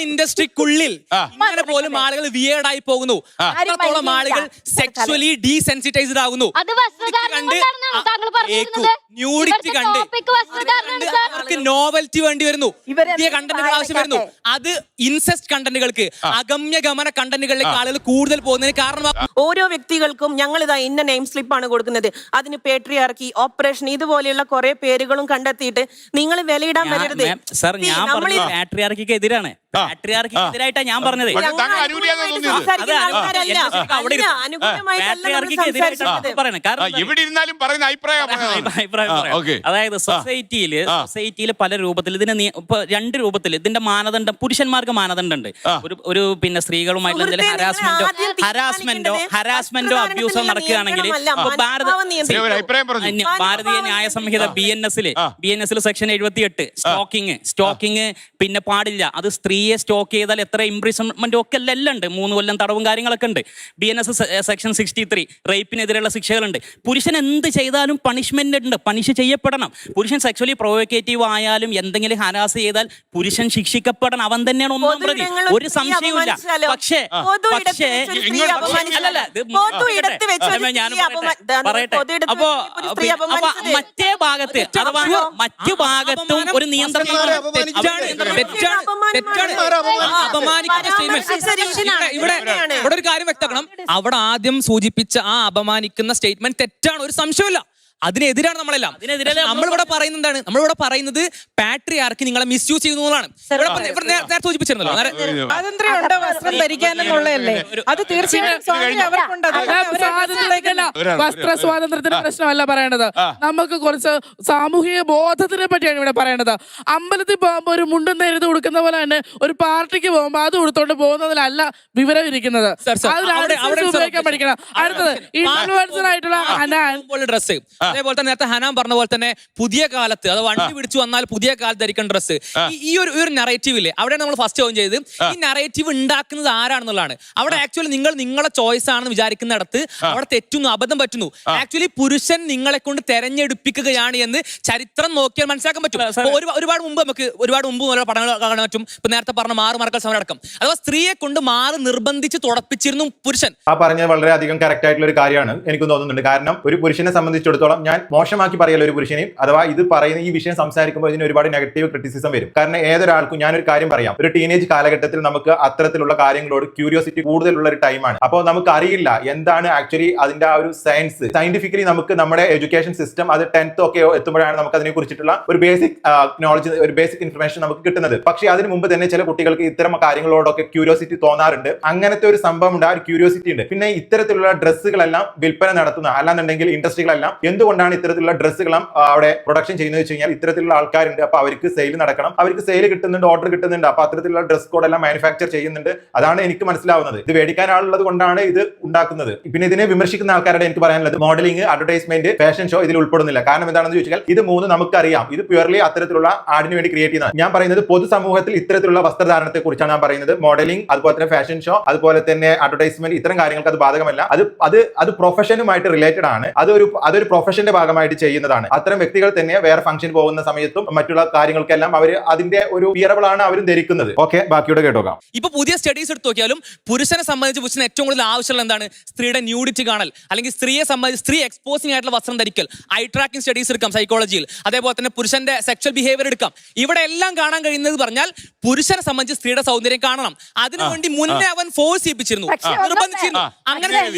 I: ഇൻഡസ്ട്രിക്കുള്ളിൽ ഇങ്ങനെ പോലും ആളുകൾ വിയേർഡായി പോകുന്നു. അത്രത്തോളം ആളുകൾ സെക്സ്വലി ഡീസെൻസിറ്റൈസ്ഡ് ആകുന്നു. ന്യൂഡിറ്റി കണ്ട് അവർക്ക് നോവൽറ്റി വേണ്ടി വരുന്നു, പുതിയ കണ്ടന്റുകൾ ആവശ്യം വരുന്നു. അത് ഇൻസെസ്റ്റ് കണ്ടന്റുകൾക്ക്, അഗമ്യഗമന കണ്ടന്റുകളിലേക്ക് ആളുകൾ കൂടുതൽ പോകുന്നതിന് കാരണമാകും.
K: ഓരോ വ്യക്തികൾക്കും ഞങ്ങൾ ഇതാ ഇന്ന നെയിം സ്ലിപ്പാണ് കൊടുക്കുന്നത്, അതിന് പേട്രിയാർക്കി, ഓപ്പറേഷൻ ഇതുപോലെയുള്ള കുറെ പേരുകളും കണ്ടെത്തിയിട്ട് നിങ്ങൾ വിലയിടാൻ വരരുത്.
B: സർ, ഞാൻ പറഞ്ഞത് പാട്രിയാർക്കിക്ക് എതിരാണ്. പാട്രിയാർക്കിക്ക് എതിരായിട്ടാണ് ഞാൻ പറഞ്ഞത്. അതായത് സൊസൈറ്റിയിൽ പല രൂപത്തിൽ ഇതിനെ ഇപ്പൊ 2 രൂപത്തിൽ ഇതിന്റെ മാനദണ്ഡം, പുരുഷന്മാർക്ക് മാനദണ്ഡമുണ്ട്. ഒരു പിന്നെ സ്ത്രീകളുമായിട്ടുള്ള എന്തെങ്കിലും ഹരാസ്മെന്റോ അബ്യൂസോ നടക്കുകയാണെങ്കിൽ ഭാരതീയ ന്യായ സംഹിത BNS സെക്ഷൻ 78 സ്റ്റോക്കിംഗ് പിന്നെ പാടില്ല. അത് സ്ത്രീയെ സ്റ്റോക്ക് ചെയ്താൽ എത്ര ഇംപ്രിസൺമെന്റും ഒക്കെ എല്ലാം ഉണ്ട്, 3 കൊല്ലം തടവും കാര്യങ്ങളൊക്കെ ഉണ്ട്. BNS section 63 റേപ്പിനെതിരെയുള്ള ശിക്ഷകളുണ്ട്. പുരുഷൻ എന്ത് ചെയ്താലും പണിഷ്മെന്റ് ഉണ്ട്, പണിഷ് ചെയ്യപ്പെടണം. പുരുഷൻ സെക്സ്വലി പ്രൊവോക്കേറ്റീവ് ആയാലും എന്തെങ്കിലും ഹരാസ് ചെയ്താൽ പുരുഷൻ ശിക്ഷിക്കപ്പെടണം. അവൻ തന്നെയാണ് ഒന്നാം പ്രതി, ഒരു സംശയവുമില്ല. പക്ഷേ അപ്പോ മറ്റേ ഭാഗത്ത് അഥവാ മറ്റു ഭാഗത്തും ഒരു നിയന്ത്രണം.
I: ഇവിടെ ഒരു കാര്യം വ്യക്തമാക്കണം. അവിടെ ആദ്യം സൂചിപ്പിച്ച ആ അപമാനിക്കുന്ന സ്റ്റേറ്റ്മെന്റ് തെറ്റാണ്, ഒരു സംശയമില്ല. അതിനെതിരാണ് നമ്മളെല്ലാം. നമ്മളിവിടെ പറയുന്നത് എന്താണ്? നമ്മളിവിടെ പറയുന്നത് പാട്രിയാർക്കി നിങ്ങളെ മിസ്യൂസ് ചെയ്യുന്നതാണ്. നേരത്തെ സൂചിപ്പിച്ചിരുന്നല്ലോ,
H: സ്വാതന്ത്ര്യമുണ്ട് വസ്ത്രം ധരിക്കാനെന്നുള്ളതല്ലേ? അത് തീർച്ചയായും
L: വസ്ത്ര സ്വാതന്ത്ര്യത്തിന്റെ പ്രശ്നമല്ല പറയണത്, നമുക്ക് കുറച്ച് സാമൂഹിക ബോധത്തിനെ പറ്റിയാണ് ഇവിടെ പറയണത്. അമ്പലത്തിൽ പോകുമ്പോ ഒരു മുണ്ടും നേരിട്ട് കൊടുക്കുന്ന പോലെ തന്നെ ഒരു പാർട്ടിക്ക് പോകുമ്പോ അത് കൊടുത്തോണ്ട് പോകുന്നതിലല്ല വിവരം ഇരിക്കുന്നത്. ഉപയോഗിക്കാൻ പഠിക്കണം. അടുത്തത് ഇൻഫ്ലുവൻസർ ആയിട്ടുള്ള
I: ഡ്രസ്സ്, അതേപോലെ തന്നെ നേരത്തെ ഹനാൻ പറഞ്ഞ പോലെ തന്നെ പുതിയ കാലത്ത് അത് വണ്ടി പിടിച്ചു വന്നാൽ പുതിയ കാലത്ത് ധരിക്കേണ്ട ഡ്രസ്സ്, ഈ ഒരു നറേറ്റീവ് ഇല്ലേ, അവിടെ നമ്മൾ ഫസ്റ്റ് ഓൺ ചെയ്ത് ഈ നറേറ്റീവ് ഉണ്ടാക്കുന്നത് ആരാണെന്നുള്ളതാണ്. അവിടെ ആക്ച്വലി നിങ്ങളുടെ ചോയ്സ് ആണെന്ന് വിചാരിക്കുന്നിടത്ത് അവിടെ തെറ്റുന്നു, അബദ്ധം പറ്റുന്നു. ആക്ച്വലി പുരുഷൻ നിങ്ങളെ കൊണ്ട് തെരഞ്ഞെടുപ്പിക്കുകയാണ് എന്ന് ചരിത്രം നോക്കിയാൽ മനസ്സിലാക്കാൻ പറ്റും. ഒരുപാട് മുമ്പ് മുതലുള്ള പഠനങ്ങൾ കാണാൻ പറ്റും. ഇപ്പൊ നേരത്തെ പറഞ്ഞ മാറുമറക്കൽ സമരം അടക്കം, അഥവാ സ്ത്രീയെ കൊണ്ട് മാറി നിർബന്ധിച്ച് തുടപ്പിച്ചിരുന്നു പുരുഷൻ.
E: ആ പറഞ്ഞത് വളരെയധികം കറക്റ്റ് ആയിട്ടുള്ള ഒരു കാര്യമാണ് എനിക്ക് തോന്നുന്നുണ്ട്. കാരണം ഒരു പുരുഷനെ സംബന്ധിച്ചിടത്തോളം ഞാൻ മോശമാക്കി പറയല്ലോ ഒരു പുരുഷനെയും, അഥവാ ഇത് പറയുന്ന ഈ വിഷയം സംസാരിക്കുമ്പോൾ ഇതിന് ഒരുപാട് നെഗറ്റീവ് ക്രിറ്റിസിസം വരും. കാരണം ഏതൊരാൾക്കും ഞാനൊരു കാര്യം പറയാം, ഒരു ടീനേജ് കാലഘട്ടത്തിൽ നമുക്ക് അത്തരത്തിലുള്ള കാര്യങ്ങളോട് ക്യൂരിയോസിറ്റി കൂടുതലുള്ള ഒരു ടൈമാണ്. അപ്പോൾ നമുക്ക് അറിയില്ല എന്താണ് ആക്ച്വലി അതിന്റെ ആ ഒരു സയന്റിഫിക്കലി നമുക്ക് നമ്മുടെ എഡ്യൂക്കേഷൻ സിസ്റ്റം അത് 10th ഒക്കെ എത്തുമ്പോഴാണ് നമുക്ക് അതിനെ കുറിച്ചിട്ടുള്ള ഒരു ബേസിക് നോളജ്, ഒരു ബേസിക് ഇൻഫർമേഷൻ നമുക്ക് കിട്ടുന്നത്. പക്ഷേ അതിന് മുമ്പ് തന്നെ ചില കുട്ടികൾക്ക് ഇത്തരം കാര്യങ്ങളോടൊക്കെ ക്യൂരിയോസിറ്റി തോന്നാറുണ്ട്. അങ്ങനത്തെ ഒരു സംഭവം ഉണ്ട്, ആ ഒരു ക്യൂരിയോസിറ്റി ഉണ്ട്. പിന്നെ ഇത്തരത്തിലുള്ള ഡ്രസ്സുകളെല്ലാം വിൽപ്പന നടത്തുന്ന അല്ലാന്നുണ്ടെങ്കിൽ ഇൻഡസ്ട്രികളെല്ലാം എന്തുകൊണ്ടാണ് ഇത്തരത്തിലുള്ള ഡ്രസ്സുകളും അവിടെ പ്രൊഡക്ഷൻ ചെയ്യുന്നത് വെച്ച് കഴിഞ്ഞാൽ ഇത്തരത്തിലുള്ള ആൾക്കാരുണ്ട്. അപ്പൊ അവർക്ക് സെയിൽ നടക്കണം, അവർക്ക് സെയിൽ കിട്ടുന്നുണ്ട്, ഓർഡർ കിട്ടുന്നുണ്ട്. അപ്പൊ അത്തരത്തിലുള്ള ഡ്രസ് കോഡ് എല്ലാം മാനുഫാക്ചർ ചെയ്യുന്നുണ്ട്. അതാണ് എനിക്ക് മനസ്സിലാവുന്നത്. ഇത് മേടിക്കാൻ ആളുള്ളത് കൊണ്ടാണ് ഇത് ഉണ്ടാക്കുന്നത്. പിന്നെ ഇതിനെ വിമർശിക്കുന്ന ആൾക്കാരുടെ എനിക്ക് പറയാനുള്ളത് മോഡലിംഗ്, അഡ്വർടൈസ്മെന്റ്, ഫാഷൻ ഷോ ഇതിൽ ഉൾപ്പെടുന്നില്ല. കാരണം എന്താണെന്ന് ചോദിച്ചാൽ ഇത് 3 നമുക്കറിയാം, ഇത് പ്യുവർലി അത്തരത്തിലുള്ള ആഡിന് വേണ്ടി ക്രിയേറ്റ് ചെയ്യുന്നത്. ഞാൻ പറയുന്നത് പൊതുസമൂഹത്തിൽ ഇത്തരത്തിലുള്ള വസ്ത്രധാരണത്തെ കുറിച്ചാണ് ഞാൻ പറയുന്നത്. മോഡലിംഗ്, അതുപോലെ തന്നെ ഫാഷൻ ഷോ, അതുപോലെ തന്നെ അഡ്വർടൈസ്മെന്റ്, ഇത്തരം കാര്യങ്ങൾക്ക് അത് ബാധകമല്ല. അത് പ്രൊഫഷനുമായിട്ട് റിലേറ്റഡ് ആണ്. അതൊരു പ്രൊഫഷൻ പ്രൊഫഷന്റെ ഭാഗമായിട്ട് ചെയ്യുന്നതാണ്. അത്തരം വ്യക്തികൾ തന്നെ വേറെ ഫംഗ്ഷൻ പോകുന്ന സമയത്തും മറ്റുള്ള കാര്യങ്ങൾക്കെല്ലാം അവർ അതിന്റെ ഒരു വിയറബിൾ ആണ് അവരും ധരിക്കുന്നത്. ഓക്കെ, ബാക്കിയോടെ കേട്ടോക്കാം.
I: ഇപ്പൊ പുതിയ സ്റ്റഡീസ് എടുത്ത് നോക്കിയാലും പുരുഷനെ സംബന്ധിച്ച് പുരുഷന് ഏറ്റവും കൂടുതൽ ആവശ്യമുള്ള എന്താണ്? സ്ത്രീയുടെ ന്യൂഡിറ്റി കാണൽ, അല്ലെങ്കിൽ സ്ത്രീയെ സംബന്ധിച്ച് സ്ത്രീ എക്സ്പോസിംഗ് ആയിട്ടുള്ള വസ്ത്രം ധരിക്കൽ. ഐ ട്രാക്കിംഗ് സ്റ്റഡീസ് എടുക്കാം സൈക്കോളജിയിൽ. അതേപോലെ തന്നെ പുരുഷന്റെ സെക്ഷൽ ബിഹേവിയർ എടുക്കാം. ഇവിടെ എല്ലാം കാണാൻ കഴിയുന്നത് പറഞ്ഞാൽ പുരുഷനെ സംബന്ധിച്ച് സ്ത്രീയുടെ സൗന്ദര്യം കാണണം. അതിനുവേണ്ടി മുന്നേ അവൻ ഫോഴ്സ് ചെയ്യിപ്പിച്ചിരുന്നു, നിർബന്ധിച്ചിരുന്നു.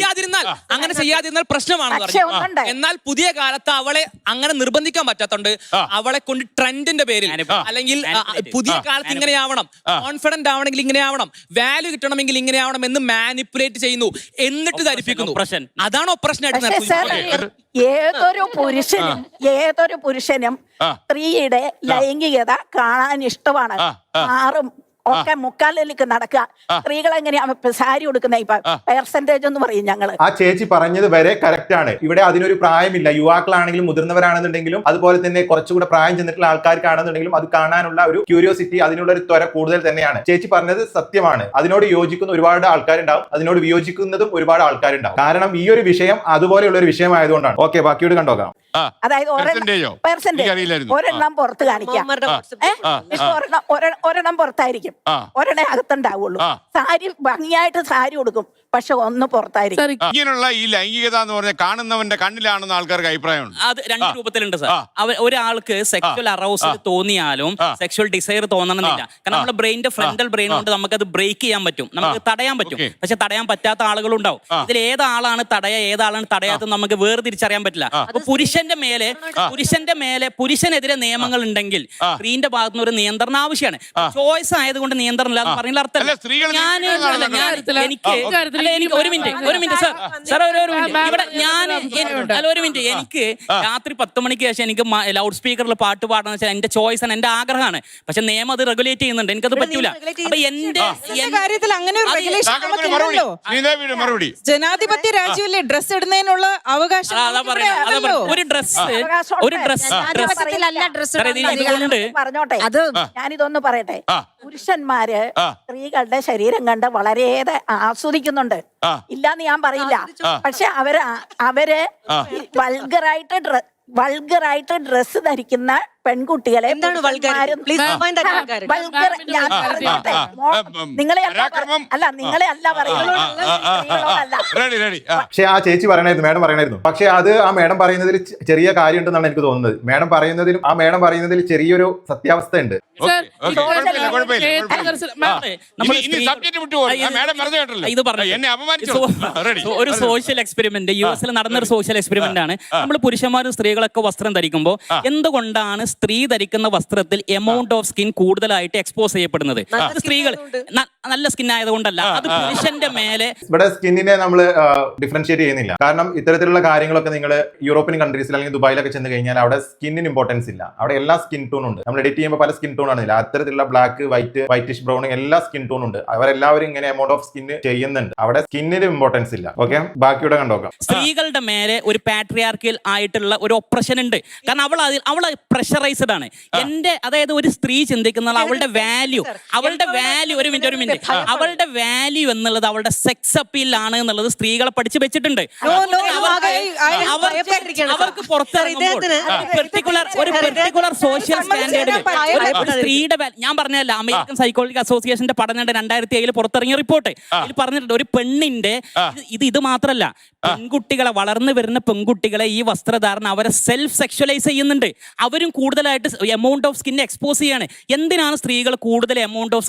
I: അങ്ങനെ ചെയ്യാതിരുന്നാൽ പ്രശ്നമാണെന്ന് പറഞ്ഞു. എന്നാൽ പുതിയ കാലത്ത് അവളെ അങ്ങനെ നിർബന്ധിക്കാൻ പറ്റാത്തോണ്ട് അവളെ കൊണ്ട് ട്രെൻഡിന്റെ പേരിൽ, അല്ലെങ്കിൽ പുതിയ കാലത്ത് ഇങ്ങനെയാവണം, കോൺഫിഡന്റ് ആവണമെങ്കിൽ ഇങ്ങനെയാവണം, വാല്യൂ കിട്ടണമെങ്കിൽ ഇങ്ങനെയാവണം എന്ന് മാനിപ്പുലേറ്റ് ചെയ്യുന്നു, എന്നിട്ട് ധരിപ്പിക്കുന്നു. അതാണ് ഓപ്പറേഷൻ ആയിട്ട് നടത്തുന്നത്.
M: ഏതൊരു പുരുഷനും സ്ത്രീയുടെ ലൈംഗികത കാണാൻ ഇഷ്ടമാണ്. മാറും ഒക്കെ മുക്കാലിലേക്ക് നടക്കുക. സ്ത്രീകൾ എങ്ങനെയാ സാരി കൊടുക്കുന്ന ഇപ്പൊ പെർസെന്റേജ് എന്ന് പറയും ഞങ്ങള്.
E: ആ ചേച്ചി പറഞ്ഞത് വരെ കറക്റ്റ് ആണ്. ഇവിടെ അതിനൊരു പ്രായമില്ല. യുവാക്കളാണെങ്കിലും മുതിർന്നവരാണെന്നുണ്ടെങ്കിലും അതുപോലെ തന്നെ കുറച്ചുകൂടെ പ്രായം ചെന്നിട്ടുള്ള ആൾക്കാർക്കാണെന്നുണ്ടെങ്കിലും അത് കാണാനുള്ള ഒരു ക്യൂരിയോസിറ്റി, അതിനുള്ള ഒരു ത്വര കൂടുതൽ തന്നെയാണ്. ചേച്ചി പറഞ്ഞത് സത്യമാണ്. അതിനോട് യോജിക്കുന്ന ഒരുപാട് ആൾക്കാരുണ്ടാവും, അതിനോട് വിയോജിക്കുന്നതും ഒരുപാട് ആൾക്കാരുണ്ടാവും. കാരണം ഈ ഒരു വിഷയം അതുപോലെയുള്ള ഒരു വിഷയമായതുകൊണ്ടാണ്. ഓക്കെ, ബാക്കിയോട് കണ്ടോക്കാം.
M: അതായത് ഒരെണ്ണം പുറത്ത് കാണിക്കാം, ഒരെണ്ണം പുറത്തായിരിക്കും, ഒരെണ്ണം അകത്തുണ്ടാവുള്ളൂ. സാരി ഭംഗിയായിട്ട് സാരി കൊടുക്കും, പക്ഷെ ഒന്ന് പുറത്തായിരിക്കും.
C: ഇങ്ങനെയുള്ള ഈ ലൈംഗികത എന്ന് പറഞ്ഞാൽ കാണുന്നവന്റെ കണ്ണിലാണെന്ന് ആൾക്കാർക്ക് അഭിപ്രായമുണ്ട്.
B: അത് രണ്ട് രൂപത്തിലുണ്ട് സാർ. ഒരാൾക്ക് സെക്സ്വൽ അറൗസൽ തോന്നിയാലും സെക്സ്വൽ ഡിസയർ തോന്നണമെന്നില്ല. കാരണം നമ്മുടെ ബ്രെയിനിന്റെ ഫ്രണ്ടൽ ബ്രെയിൻ കൊണ്ട് നമുക്കത് ബ്രേക്ക് ചെയ്യാൻ പറ്റും, നമുക്ക് തടയാൻ പറ്റും. പക്ഷെ തടയാൻ പറ്റാത്ത ആളുകളുണ്ടാവും. ഇതിൽ ഏതാളാണ് ഏതാളാണ് തടയാത്തത് നമുക്ക് വേർതിരിച്ചറിയാൻ പറ്റില്ല. അപ്പൊ പുരുഷനെതിരെ നിയമങ്ങൾ ഉണ്ടെങ്കിൽ സ്ത്രീന്റെ ഭാഗത്തുനിന്ന് ഒരു നിയന്ത്രണം ആവശ്യമാണ്. ചോയ്സ് ആയതുകൊണ്ട് നിയന്ത്രണം ഇല്ല എന്ന് പറഞ്ഞാൽ അർത്ഥം. എനിക്ക് ഒരു മിനിറ്റ് സാർ ഒരു മിനിറ്റ്. എനിക്ക് രാത്രി 10 മണിക്ക് ശേഷം എനിക്ക് ലൗഡ് സ്പീക്കറിൽ പാട്ട് പാടണം വെച്ചാൽ എന്റെ ചോയ്സ് ആണ്, എന്റെ ആഗ്രഹമാണ്. പക്ഷെ നിയമം അത് റെഗുലേറ്റ് ചെയ്യുന്നുണ്ട്, എനിക്കത് പറ്റൂല. അപ്പൊ എന്റെ കാര്യത്തിൽ അങ്ങനെ ഒരു റെഗുലേഷൻ
H: ജനാധിപത്യ രാജ്യമല്ലേ ഡ്രസ് ഇടുന്നതിനുള്ള അവകാശം.
M: പറഞ്ഞോട്ടെ, അത് ഞാനിതൊന്ന് പറയട്ടെ. പുരുഷന്മാര് സ്ത്രീകളുടെ ശരീരം കണ്ട് വളരെയേറെ ആസ്വദിക്കുന്നുണ്ട്, ഇല്ലാന്ന് ഞാൻ പറയില്ല. പക്ഷെ അവര് വൾഗറായിട്ട് ഡ്രസ് ധരിക്കുന്ന പെൺകുട്ടികളെ നിങ്ങളെ അല്ല പറയുന്നത്.
E: പക്ഷെ ആ ചേച്ചി പറയണായിരുന്നു, മേഡം പറയണായിരുന്നു. പക്ഷെ അത് ആ മേഡം പറയുന്നതിൽ ചെറിയ കാര്യം ഉണ്ടെന്നാണ് എനിക്ക് തോന്നുന്നത്. മേഡം പറയുന്നതിൽ ചെറിയൊരു സത്യാവസ്ഥ ഉണ്ട്.
B: ഒരു സോഷ്യൽ എക്സ്പെരിമെന്റ് യുഎസിൽ നടന്നൊരു സോഷ്യൽ എക്സ്പെരിമെന്റ് ആണ്. നമ്മൾ പുരുഷന്മാരും സ്ത്രീകളൊക്കെ വസ്ത്രം ധരിക്കുമ്പോൾ എന്തുകൊണ്ടാണ് സ്ത്രീ ധരിക്കുന്ന വസ്ത്രത്തിൽ എമൗണ്ട് ഓഫ് സ്കിൻ കൂടുതലായിട്ട് എക്സ്പോസ് ചെയ്യപ്പെടുന്നത്? സ്ത്രീകൾ നല്ല സ്കിൻ ആയതുകൊണ്ടല്ല, അത് പുരുഷന്റെ മേലെ.
E: ഇവിടെ സ്കിന്നിനെ നമ്മൾ ഡിഫറൻഷിയേറ്റ് ചെയ്യുന്നില്ല. കാരണം ഇത്തരത്തിലുള്ള കാര്യങ്ങളൊക്കെ നിങ്ങൾ യൂറോപ്യൻ കൺട്രീസിൽ അല്ലെങ്കിൽ ദുബായിലൊക്കെ ചെന്ന് കഴിഞ്ഞാൽ അവിടെ സ്കിന്നിന് ഇമ്പോർട്ടൻസ് ഇല്ല. അവിടെ എല്ലാ സ്കിൻ ടൂൺ ഉണ്ട്. നമ്മൾ എഡിറ്റ് ചെയ്യുമ്പോൾ പല സ്കിൻ ടൂൺ ആണ്. അത്തരത്തിലുള്ള ബ്ലാക്ക്, വൈറ്റ്, വൈറ്റിഷ്, ബ്രൗൺ എല്ലാ സ്കിൻ ടൂൺ ഉണ്ട്. അവരെല്ലാവരും ഇങ്ങനെ എമൗണ്ട് ഓഫ് സ്കിൻ ചെയ്യുന്നുണ്ട്. അവിടെ സ്കിന്നിന് ഇമ്പോർട്ടൻസ് ഇല്ല. ഓക്കെ, ബാക്കിയുടെ കണ്ടോക്കാം.
B: സ്ത്രീകളുടെ മേലെ ഒരു പാട്രിയാർക്കിയൽ ആയിട്ടുള്ള ഒരു ഒപ്രഷൻ ഉണ്ട്. കാരണം അവൾ പ്രഷറൈസ്ഡ് ആണ്. അതായത് ഒരു സ്ത്രീ ചിന്തിക്കുന്നത് അവളുടെ വാല്യൂ ഒരു മിനിറ്റ് അവളുടെ വാല്യൂ എന്നുള്ളത് അവളുടെ സെക്സ് അപ്പീൽ ആണ് എന്നുള്ളത് സ്ത്രീകളെ പഠിച്ചു വെച്ചിട്ടുണ്ട്. അവർക്ക് പുറത്തിറങ്ങുമ്പോൾ ഒരു പെർട്ടിക്കുലർ സോഷ്യൽ സ്റ്റാൻഡേർഡിൽ സ്ത്രീയുടെ ഞാൻ പറഞ്ഞല്ല, അമേരിക്കൻ സൈക്കോളജി അസോസിയേഷന്റെ പഠനം 2007 പുറത്തിറങ്ങിയ റിപ്പോർട്ട് ഇതിൽ പറഞ്ഞിട്ടുണ്ട്. ഒരു പെണ്ണിന്റെ ഇത് മാത്രമല്ല, പെൺകുട്ടികളെ വളർന്നു വരുന്ന പെൺകുട്ടികളെ ഈ വസ്ത്രധാരണം അവരെ സെൽഫ് സെക്ഷലൈസ് ചെയ്യുന്നുണ്ട്. അവരും കൂടുതലായിട്ട് എമൗണ്ട് ഓഫ് സ്കിൻ എക്സ്പോസ് ചെയ്യാണ്. എന്തിനാണ് സ്ത്രീകൾ കൂടുതൽ എമൗണ്ട് ഓഫ്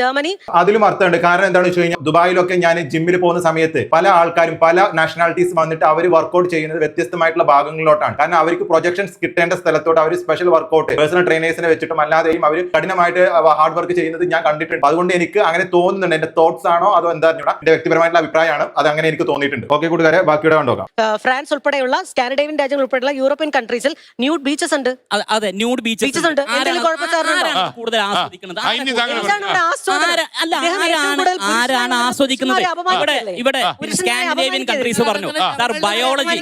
F: ജർമ്മനി
E: അതിലും അർത്ഥമുണ്ട്. കാരണം എന്താണെന്ന് വെച്ച് കഴിഞ്ഞാൽ ദുബായിലൊക്കെ ഞാൻ ജിമ്മിൽ പോകുന്ന സമയത്ത് പല ആൾക്കാരും പല നാഷണാലിറ്റീസ് വന്നിട്ട് അവർ വർക്ക്ഔട്ട് ചെയ്യുന്നത് വ്യത്യസ്തമായിട്ടുള്ള ഭാഗങ്ങളിലോട്ടാണ്. കാരണം അവർക്ക് പ്രൊജക്ഷൻസ് കിട്ടേണ്ട സ്ഥലത്തോട്ട് അവർ സ്പെഷ്യൽ വർക്ക്ഔട്ട് പേഴ്സണൽ ട്രെയിനേഴ്സിനെ വെച്ചിട്ടും അല്ലാതെയും അവർ കഠിനമായിട്ട് ഹാർഡ് വർക്ക് ചെയ്യുന്നത് ഞാൻ കണ്ടിട്ടുണ്ട്. അതുകൊണ്ട് എനിക്ക് അങ്ങനെ തോന്നുന്നുണ്ട്. എന്റെ തോട്ട്സ് ആണോ അതോ എന്താ എന്റെ വ്യക്തിപരമായിട്ടുള്ള അഭിപ്രായമാണ്, അത് അങ്ങനെ എനിക്ക് തോന്നിയിട്ടുണ്ട്. ഓക്കെ കൂട്ടുകാരെ, ബാക്കിയുടെ കണ്ടോക്കാം.
F: ഫ്രാൻസ് ഉൾപ്പെടെയുള്ള സ്കാൻഡിനേവിയൻ രാജ്യങ്ങൾ ഉൾപ്പെടെയുള്ള യൂറോപ്യൻ കൺട്രീസ് കൺട്രീസിൽ ന്യൂഡ് ബീച്ചസ് ഉണ്ട്.
B: അതെ, ന്യൂഡ് ബീച്ചസ്
F: ഉണ്ട്. എന്തെങ്കിലും കുഴപ്പം സാറിനുണ്ടോ?
B: കൂടുതൽ ആസ്വദിക്കുന്നത്
F: ആരാണ്
B: ആസ്വദിക്കുന്നത്? ഇവിടെ സ്കാൻഡിനേവിയൻ കൺട്രീസ് പറഞ്ഞു സാർ, ബയോളജി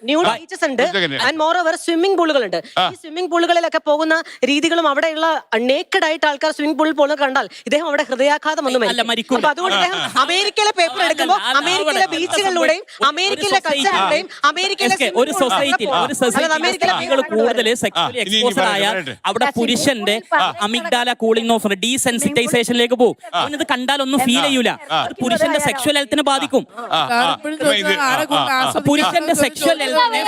F: ന്യൂഡ് ബീച്ചസ് ഉണ്ട്. ആൻഡ് മോർ ഓവർ സ്വിമ്മിംഗ് പൂളുകളുണ്ട്. ഈ സ്വിമ്മിംഗ് പൂളുകളിലൊക്കെ പോകുന്ന രീതികളും അവിടെയുള്ള നേക്കഡ് ആയിട്ട് ആൾക്കാർ സ്വിമ്മിംഗ് പൂളിൽ പോകുന്നത് കണ്ടാൽ ഇദ്ദേഹം അവിടെ ഹൃദയാഘാതം ഒന്നും അപ്പൊ അതുകൊണ്ട് ഇദ്ദേഹം അമേരിക്കയിലെ പേപ്പർ എടുക്കുമ്പോൾ അമേരിക്കയിലെ ബീച്ചുകളിലൂടെയും അമേരിക്കയിലെ കൾച്ചറിലൂടെയും അമേരിക്കയിലെ
B: ഒരു സൊസൈറ്റി കൂടുതൽ സെക്സ്വലി എക്സ്പോസർ ആയ അവിടെ പുരുഷന്റെ അമിഗ്ഡാല കൂളിംഗ് ഓഫ് ഡീസെൻസിറ്റൈസേഷനിലേക്ക് പോകും. അവനത് കണ്ടാൽ ഒന്നും ഫീൽ ചെയ്യൂല. പുരുഷന്റെ സെക്സ്വൽ ഹെൽത്തിനെ ബാധിക്കും. പുരുഷന്റെ സെക്സ്വൽ ഹെൽത്തിനെ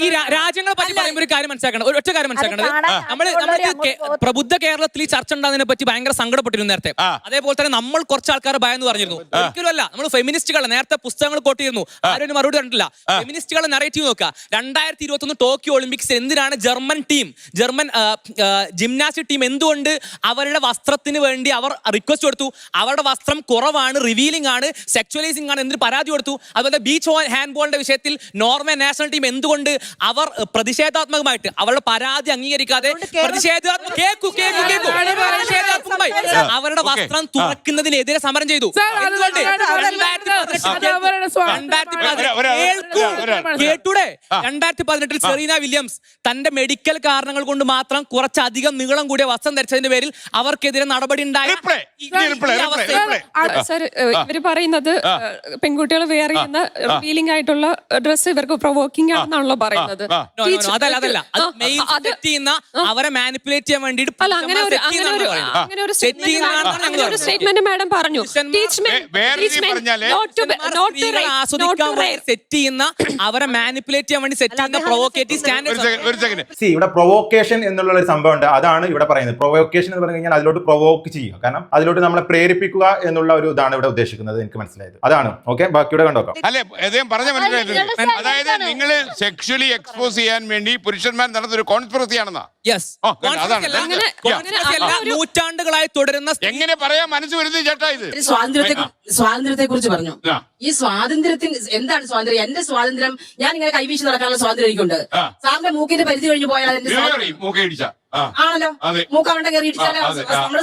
I: ഈ രാജ്യങ്ങളെ പറ്റി പറയുമ്പോൾ ഒരു കാര്യം മനസ്സിലാക്കണം, ഒരു ഒറ്റ കാര്യം മനസ്സിലാക്കണം. നമ്മൾക്ക് പ്രബുദ്ധ കേരളത്തിൽ ഈ ചർച്ച ഉണ്ടാകുന്നതിനെ പറ്റി ഭയങ്കര സങ്കടപ്പെട്ടിരുന്നു നേരത്തെ. അതേപോലെ തന്നെ നമ്മൾ കുറച്ച് ആൾക്കാർ ഭയന്ന് പറഞ്ഞിരുന്നു. ഒരിക്കലുമല്ല, നമ്മൾ ഫെമിനിസ്റ്റുകളെ നേരത്തെ പുസ്തകങ്ങൾ കോട്ടിയിരുന്നു, ആരും മറുപടി കണ്ടില്ല. ഫെമിനിസ്റ്റുകളുടെ നറേറ്റീവ് നോക്കുക. 2021 ടോക്കിയോ ഒളിമ്പിക്സ് എന്തിനാണ് ജർമ്മൻ ജിംനാസ്റ്റിക് ടീം എന്തുകൊണ്ട് അവരുടെ വസ്ത്രത്തിന് വേണ്ടി അവർ റിക്വസ്റ്റ് കൊടുത്തു? അവരുടെ വസ്ത്രം കുറവാണ്, റിവീലിംഗ് ആണ്, സെക്ച്വലൈസിംഗ് ആണ് എന്തിന് പരാതി കൊടുത്തു? അതുപോലെ ബീച്ച് ഹാൻഡ് ബോളിന്റെ വിഷയത്തിൽ നോർവേ നാഷണൽ ടീം എന്തുകൊണ്ട് അവർ പ്രതിഷേധാത്മകമായിട്ട് അവരുടെ പരാതി അംഗീകരിക്കാതെ പ്രതിഷേധാത്മകമായി അവരുടെ വസ്ത്രം തുറക്കുന്നതിനെതിരെ സമരം ചെയ്തു? കേട്ടൂടെ? 2018 സെറീന വില്യംസ് തന്റെ മെഡിക്കൽ കാരണങ്ങൾ കൊണ്ട് മാത്രം കുറച്ചധികം നീളം കൂടിയ വസ്ത്രം ധരിച്ചതിന്റെ പേരിൽ അവർക്കെതിരെ നടപടി ഉണ്ടായി.
D: സർ, ഇവര് പറയുന്നത് പെൺകുട്ടികൾ വെയർ ചെയ്യുന്ന റിവീലിംഗ് ആയിട്ടുള്ള ഡ്രസ് ഇവർക്ക് പ്രൊവോക്കിംഗ് ആണെന്നാണല്ലോ പറയുന്നത്.
I: അതല്ല, അവരെ മാനിപ്പുലേറ്റ് ചെയ്യാൻ വേണ്ടിട്ട്
D: സ്റ്റേറ്റ്മെന്റ് മാഡം പറഞ്ഞു.
I: സെറ്റ് ചെയ്യുന്ന അവരെ മാനിപ്പുലേറ്റ് ചെയ്യാൻ വേണ്ടി സെറ്റ് ചെയ്യുന്ന പ്രൊവോക്കേറ്റീവ് സ്റ്റാൻഡേർഡ്.
E: ഇവിടെ പ്രൊവോക്കേഷൻ എന്നുള്ള ഒരു സംഭവം ഉണ്ട്. അതാണ് ഇവിടെ പറയുന്നത്. പ്രൊവോക്കേഷൻ എന്ന് പറഞ്ഞു കഴിഞ്ഞാൽ അതിലോട്ട് പ്രൊവോക്ക് ചെയ്യുക, കാരണം അതിലോട്ട് നമ്മളെ പ്രേരിപ്പിക്കുക എന്നുള്ള ഒരു ഇതാണ് ഇവിടെ ഉദ്ദേശിക്കുന്നത്. എനിക്ക് മനസ്സിലായത് അതാണ്. ഓക്കെ, ബാക്കിയുടെ കണ്ടോക്കാം.
C: അല്ലെ അദ്ദേഹം പറഞ്ഞ മനസ്സിലായിട്ടുണ്ട്. അതായത് നിങ്ങൾ സെക്ഷലി എക്സ്പോസ് ചെയ്യാൻ വേണ്ടി പുരുഷന്മാർ നടന്നൊരു കോൺസ്പിറസി ആണെന്നാ.
I: നൂറ്റാണ്ടുകളായി തുടരുന്ന
C: എങ്ങനെ പറയാൻ മനസ്സ് വരുന്നത് ചേട്ടാ? ഇത്
N: സ്വാതന്ത്ര്യത്തെ കുറിച്ച് പറഞ്ഞു. ഈ സ്വാതന്ത്ര്യത്തിന് എന്താണ് സ്വാതന്ത്ര്യം? എന്റെ സ്വാതന്ത്ര്യം ഞാൻ ഇങ്ങനെ കൈവീശി നടക്കാനുള്ള സ്വാതന്ത്ര്യം എനിക്കുണ്ട്. സാറിന്റെ മൂക്കിന്റെ പരിധി കഴിഞ്ഞു പോയാൽ എന്റെ ആണല്ലോ, മൂക്കവണ്ട കയറി ഇടിച്ചാലോ നമ്മുടെ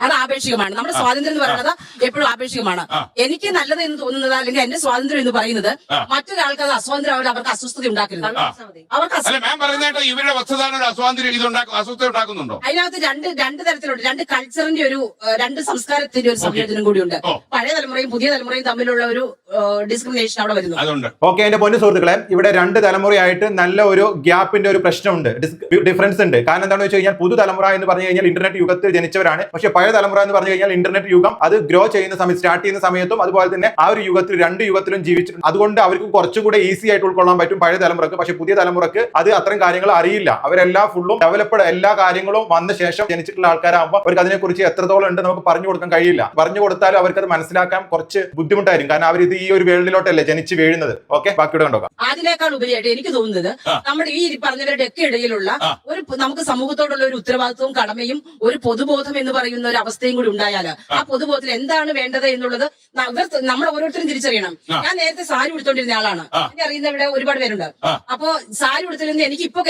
N: അത് ആപേക്ഷികമാണ്. നമ്മുടെ സ്വാതന്ത്ര്യം എന്ന് പറയുന്നത് എപ്പോഴും ആപേക്ഷികമാണ്. എനിക്ക് നല്ലത് എന്ന് തോന്നുന്നത് അല്ലെങ്കിൽ എന്റെ സ്വാതന്ത്ര്യം എന്ന് പറയുന്നത് മറ്റൊരാൾക്ക് അത് അസ്വാതന്ത്ര്യം അവർക്ക് അസ്വസ്ഥത ഉണ്ടാക്കരുത്. അതിനകത്ത് രണ്ട് തരത്തിലുണ്ട്. രണ്ട് കൾച്ചറിന്റെ രണ്ട് സംസ്കാരത്തിന്റെ ഒരു സംയോജനം കൂടിയുണ്ട്. പഴയ തലമുറയും പുതിയ തലമുറയും തമ്മിലുള്ള ഒരു ഡിസ്ക്രിമിനേഷൻ അവിടെ വരുന്നു.
E: ഓക്കെ, എന്റെ പൊന്നു സുഹൃത്തുക്കളെ, ഇവിടെ രണ്ട് തലമുറയായിട്ട് നല്ല ഒരു ഗ്യാപ്പിന്റെ ഒരു പ്രശ്നമുണ്ട്, ഡിഫറൻസ് ഉണ്ട്. കാരണം എന്താണെന്ന് വെച്ച് കഴിഞ്ഞാൽ പുതുതലമുറ എന്ന് പറഞ്ഞു കഴിഞ്ഞാൽ ഇന്റർനെറ്റ് യുഗത്തിൽ ജനിച്ചവരാണ്. പക്ഷേ പഴയ തലമുറ എന്ന് പറഞ്ഞു കഴിഞ്ഞാൽ ഇന്റർനെറ്റ് യുഗം അത് ഗ്രോ ചെയ്യുന്ന സമയത്ത്, സ്റ്റാർട്ട് ചെയ്യുന്ന സമയത്തും അതുപോലെ തന്നെ ആ ഒരു യുഗത്തിൽ രണ്ട് യുഗത്തിലും ജീവിച്ചിട്ടുണ്ട്. അതുകൊണ്ട് അവർക്ക് കുറച്ചും കൂടെ ഈസി ആയിട്ട് ഉൾക്കൊള്ളാൻ പറ്റും പഴയ തലമുറക്ക്. പക്ഷേ പുതിയ തലമുറക്ക് അത് അത്രയും കാര്യങ്ങൾ അറിയില്ല. അവരെല്ലാം ഫുള്ളും ഡെവലപ്ഡ് എല്ലാ കാര്യങ്ങളും വന്ന ശേഷം ജനിച്ചിട്ടുള്ള ആൾക്കാരാകുമ്പോൾ അവർക്ക് അതിനെക്കുറിച്ച് എത്രത്തോളം ഉണ്ട് നമുക്ക് പറഞ്ഞു കൊടുക്കാൻ കഴിയില്ല. പറഞ്ഞു കൊടുത്താലും അവർക്ക് അത് മനസ്സിലാക്കാൻ കുറച്ച് ബുദ്ധിമുട്ടായിരിക്കും. കാരണം അവർ ഇത് ഈ ഒരു വേൾഡിലോട്ടല്ലേ ജനിച്ച് വീഴുന്നത്. ഓക്കെ, ബാക്കിയുടെ കണ്ടോക്കാം.
N: അതിനേക്കാൾ ഉപരിയായിട്ട് എനിക്ക് തോന്നുന്നത് നമ്മുടെ ഈ പറഞ്ഞവരുടെ ഒക്കെ ഇടയിലുള്ള ഒരു നമുക്ക് സമൂഹത്തോടുള്ള ഒരു ഉത്തരവാദിത്വവും കടമയും ഒരു പൊതുബോധം എന്ന് പറയുന്ന ഒരു അവസ്ഥയും കൂടി ഉണ്ടായാൽ ആ പൊതുബോധത്തിൽ എന്താണ് വേണ്ടത് എന്നുള്ളത് നമ്മൾ ഓരോരുത്തരും തിരിച്ചറിയണം. ഞാൻ നേരത്തെ സാരി ഉടുത്തോണ്ടിരുന്ന ആളാണ്. എന്നെ അറിയുന്നവിടെ ഒരുപാട് പേരുണ്ട്. അപ്പോ സാരി ഉടുത്തിരുന്ന എനിക്ക് ഇപ്പൊ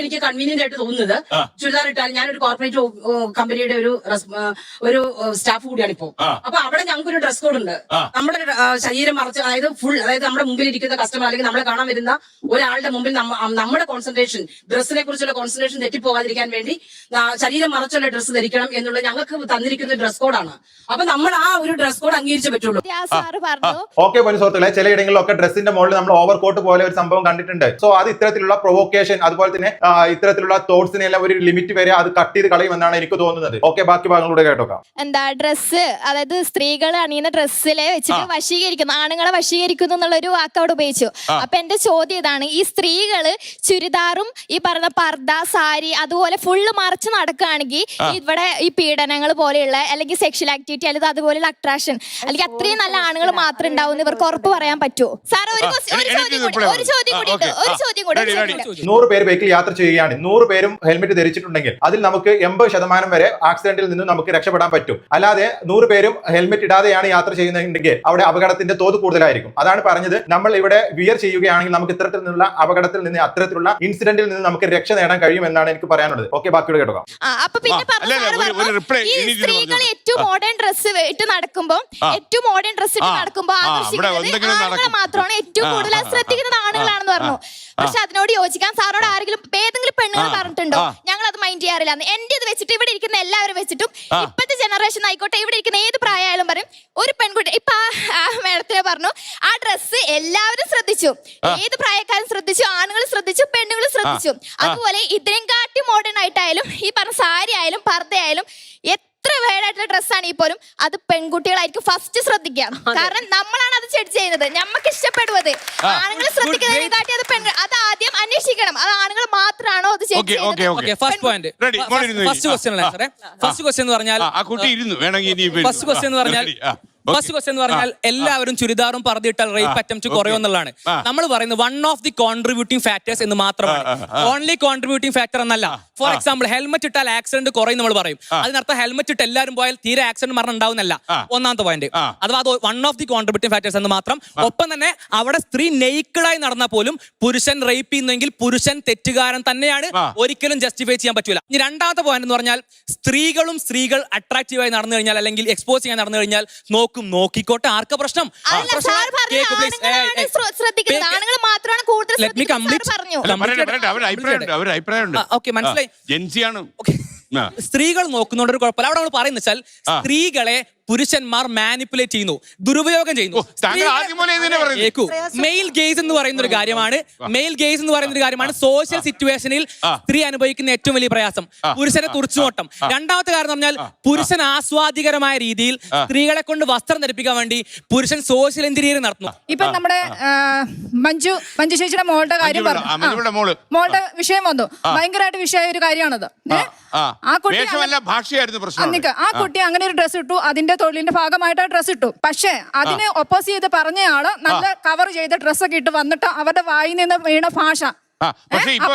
N: എനിക്ക് കൺവീനിയന്റ് ആയിട്ട് തോന്നുന്നത് ചുരിദാർ ഇട്ടാൽ ഞാനൊരു കോർപ്പറേറ്റ് കമ്പനിയുടെ ഒരു സ്റ്റാഫ് കൂടിയാണ് ഇപ്പോ. അപ്പൊ അവിടെ ഞങ്ങൾക്ക് ഒരു ഡ്രസ് കോഡ് ഉണ്ട്. നമ്മുടെ ശരീരം മറച്ച് അതായത് നമ്മുടെ മുമ്പിൽ ഇരിക്കുന്ന കസ്റ്റമർ അല്ലെങ്കിൽ നമ്മളെ കാണാൻ വരുന്ന ഒരാളുടെ മുമ്പിൽ നമ്മുടെ കോൺസെൻട്രേഷൻ ഡ്രസ്സിനെ കുറിച്ചുള്ള കോൺസെൻട്രേഷൻ തെറ്റിപ്പോകാതിരിക്കാൻ വേണ്ടി ശരീരം മറച്ചുള്ള ഡ്രസ്സ് ധരിക്കണം എന്നുള്ള ഞങ്ങൾക്ക് തന്നിരിക്കുന്ന ഡ്രസ് കോഡാണ്. അപ്പൊ നമ്മൾ ആ ഒരു ഡ്രസ് കോഡ് അംഗീകരിച്ചേ പറ്റുള്ളൂ.
E: ഓക്കെ, സുഹൃത്തുക്കളെ, ചിലയിടങ്ങളിലൊക്കെ ഡ്രസ്സിന്റെ മുകളിൽ നമ്മൾ ഓവർ കോട്ട് പോലെ ഒരു സംഭവം കണ്ടിട്ടുണ്ട്. സോ അത് ഇത്തരത്തിലുള്ള പ്രൊവോക്കേഷൻ അതുപോലെ തന്നെ ഇത്തരത്തിലുള്ള തോട്ട്സിനെ എല്ലാം ഒരു ലിമിറ്റ് വരെ അത് കട്ട് ചെയ്ത് കളയുമെന്നാണ് എനിക്ക് തോന്നുന്നത്. ഓക്കെ, ബാക്കി ഭാഗങ്ങളൂടെ കേട്ടോക്കാം.
J: എന്താ ഡ്രസ്സ്, അതായത് സ്ത്രീകൾ അണിയുന്ന ഡ്രസ്സിലെ വെച്ചിട്ട് വശീകരിക്കുന്നു, ആണുങ്ങളെ വശീകരിക്കുന്നു എന്നുള്ളൊരു വാക്ക് അവിടെ ഉപയോഗിച്ചു. അപ്പൊ എന്റെ ചോദ്യം ഇതാണ്, ഈ സ്ത്രീകള് ചുരിദാറും ഈ പറഞ്ഞ പർദ്ദ, സാരി അതുപോലെ ഫുള്ള് മറച്ച് നടക്കുകയാണെങ്കിൽ ഇവിടെ ഈ പീഡനങ്ങൾ പോലെയുള്ള അല്ലെങ്കിൽ സെക്ഷൽ ആക്ടിവിറ്റി അല്ലെങ്കിൽ അതുപോലെയുള്ള അട്രാക്ഷൻ അല്ലെങ്കിൽ അത്രയും നല്ല ആണുങ്ങൾ മാത്രം ഉണ്ടാവും ഇവർക്ക് ഉറപ്പ് പറയാൻ പറ്റുമോ? സാർ ഒരു ചോദ്യം കൂടി
E: 100 പേര് ബൈക്കിൽ യാത്ര ചെയ്യുകയാണ്. 100 പേരും ഹെൽമെറ്റ് ധരിച്ചിട്ടുണ്ടെങ്കിൽ അതിൽ നമുക്ക് 80% വരെ ആക്സിഡന്റിൽ നിന്നും നമുക്ക് രക്ഷപ്പെടാൻ പറ്റും. അല്ലാതെ 100 പേരും ഹെൽമെറ്റ് ഇടാതെയാണ് യാത്ര ചെയ്യുന്നതെങ്കിൽ അവിടെ അപകടത്തിന്റെ തോത് കൂടുതലായിരിക്കും. അതാണ് പറഞ്ഞത്, നമ്മൾ ഇവിടെ വിയർ ചെയ്യുകയാണെങ്കിൽ നമുക്ക് ഇത്തരത്തിലുള്ള അപകടത്തിൽ നിന്ന്, അത്തരത്തിലുള്ള ഇൻസിഡന്റിൽ നിന്ന് നമുക്ക് രക്ഷ നേടാൻ കഴിയും എന്നാണ് എനിക്ക് പറയാനുള്ളത്. ഓക്കെ, ബാക്കിയോട് കേട്ടോ.
J: സ്ത്രീകൾ ഏറ്റവും മോഡേൺ ഡ്രസ് ഇട്ട് നടക്കുമ്പോ മാത്രമാണ് ഏറ്റവും കൂടുതൽ ശ്രദ്ധിക്കുന്നത് ആണുങ്ങളാണെന്ന് പറഞ്ഞു. പക്ഷെ അതിനോട് യോജിക്കാൻ സാറിനോട് ആരെങ്കിലും ഏതെങ്കിലും പെണ്ണുങ്ങൾ പറഞ്ഞിട്ടുണ്ടോ ഞങ്ങൾ അത് മൈൻഡ് ചെയ്യാറില്ല? എന്റെ ഇത് വെച്ചിട്ട് ഇവിടെ ഇരിക്കുന്ന എല്ലാവരും വെച്ചിട്ടും ഇപ്പോഴത്തെ ജനറേഷൻ ആയിക്കോട്ടെ, ഇവിടെ ഇരിക്കുന്ന ഏത് പ്രായമായാലും പറയും ഒരു പെൺകുട്ടി ഇപ്പൊ മേഡത്തിനെ പറഞ്ഞു ആ ഡ്രസ്സ് എല്ലാവരും ശ്രദ്ധിച്ചു, ഏത് പ്രായക്കാരും ശ്രദ്ധിച്ചു, ആണുങ്ങൾ ശ്രദ്ധിച്ചു, പെണ്ണുങ്ങൾ ശ്രദ്ധിച്ചു. അതുപോലെ ഇതിനും കാട്ടി മോഡേൺ ആയിട്ടായാലും ഈ പറഞ്ഞ സാരി ആയാലും പർദ്ദ ആയാലും എത്ര വേടായിട്ടുള്ള ഡ്രസ്സാണ് ഈ പോലും അത് പെൺകുട്ടികളായിരിക്കും ഫസ്റ്റ് ശ്രദ്ധിക്കുക. കാരണം നമ്മളാണ് അത് ജഡ്ജ് ചെയ്യുന്നത്, നമുക്ക് ഇഷ്ടപ്പെടുന്നത്. ആണുങ്ങൾ ശ്രദ്ധിക്കുന്നതിനെക്കാട്ടി അത് പെൺകുട്ടി അത് ആദ്യം അന്വേഷിക്കണം, അത് ആണുങ്ങൾ മാത്രമാണോ അത് ജഡ്ജ് ചെയ്യുന്നത്.
I: ഫസ്റ്റ് പോയിന്റ്, ഫസ്റ്റ് ക്വസ്റ്റ്യൻ അല്ലേ സാറേ? ഫസ്റ്റ് ക്വസ്റ്റ്യൻ എന്ന് പറഞ്ഞാൽ ഫസ്റ്റ് ക്വസ്റ്റ്യൻ എന്ന് പറഞ്ഞാൽ എല്ലാവരും ചുരിദാറും പറഞ്ഞിട്ടാൽ റേപ്പ് അറ്റംപ്റ്റ് കുറയുമെന്നുള്ളതാണ്. നമ്മൾ പറയുന്നത് one of the contributing factors എന്ന് മാത്രമാണ്, ഓൺലി കോൺട്രിബ്യൂട്ടിംഗ് ഫാക്ടർ എന്നല്ല. ഫോർ എക്സാമ്പിൾ ഹെൽമെറ്റ് ഇട്ടാൽ ആക്സിഡന്റ് കുറയും നമ്മൾ പറയും. അതിനർത്ഥം ഹെൽമെറ്റ് ഇട്ട് എല്ലാവരും പോയാൽ തീരെ ആക്സിഡന്റ് മരണം ഉണ്ടാവുന്നല്ല, ഒന്നാമത്തെ പോയിന്റ്. അഥവാ അത് one of the contributing factors എന്ന് മാത്രം. ഒപ്പം തന്നെ അവിടെ സ്ത്രീ നെയ്ക്കഡായി നടന്നാൽ പോലും പുരുഷൻ റേപ്പ് ചെയ്യുന്നെങ്കിൽ പുരുഷൻ തെറ്റുകാരൻ തന്നെയാണ്, ഒരിക്കലും ജസ്റ്റിഫൈ ചെയ്യാൻ പറ്റൂല. ഇനി രണ്ടാമത്തെ പോയിന്റ് എന്ന് പറഞ്ഞാൽ സ്ത്രീകൾ അട്രാക്റ്റീവായി നടന്നു കഴിഞ്ഞാൽ അല്ലെങ്കിൽ എക്സ്പോസ് ചെയ്യാൻ നടന്നു കഴിഞ്ഞാൽ നോക്കിക്കോട്ടെ, ആർക്കാ പ്രശ്നം? മനസ്സിലായി. സ്ത്രീകൾ നോക്കുന്നോണ്ട് ഒരു കുഴപ്പമില്ല. അവിടെ നമ്മൾ പറയുന്നത് വെച്ചാൽ സ്ത്രീകളെ പുരുഷന്മാർ മാനിപ്പുലേറ്റ് ചെയ്യുന്നു, ദുരുപയോഗം ചെയ്യുന്നു. മെയിൽ ഗേസ് എന്ന് പറയുന്ന ഒരു കാര്യമാണ് സോഷ്യൽ സിറ്റുവേഷനിൽ സ്ത്രീ അനുഭവിക്കുന്ന ഏറ്റവും വലിയ പ്രയാസം, പുരുഷനെ തുറിച്ചുനോട്ടം. രണ്ടാമത്തെ കാര്യം എന്ന് പറഞ്ഞാൽ പുരുഷൻ ആസ്വാദികരമായ രീതിയിൽ സ്ത്രീകളെ കൊണ്ട് വസ്ത്രം ധരിപ്പിക്കാൻ വേണ്ടി പുരുഷൻ സോഷ്യൽ എഞ്ചിനീയറിംഗ് നടത്തുന്നു.
H: ഇപ്പൊ നമ്മുടെ മഞ്ജു ചേച്ചിയുടെ മോളുടെ കാര്യം പറഞ്ഞു, മോളുടെ വിഷയം വന്നു, ഭയങ്കരമായിട്ട് വിഷയമായ ഒരു കാര്യമാണത്. ആ കുട്ടി അങ്ങനെ ഒരു ഡ്രസ് ഇട്ടു, അതിന്റെ തൊഴിലിന്റെ ഭാഗമായിട്ട് ഡ്രസ് ഇട്ടു. പക്ഷെ അതിനെ ഒപ്പോസ് ചെയ്ത് പറഞ്ഞയാള് നല്ല കവർ ചെയ്ത ഡ്രസ്സൊക്കെ ഇട്ട് വന്നിട്ട് അവരുടെ വായിൽ നിന്ന് വീണ ഭാഷ.
C: പക്ഷേ ഇപ്പൊ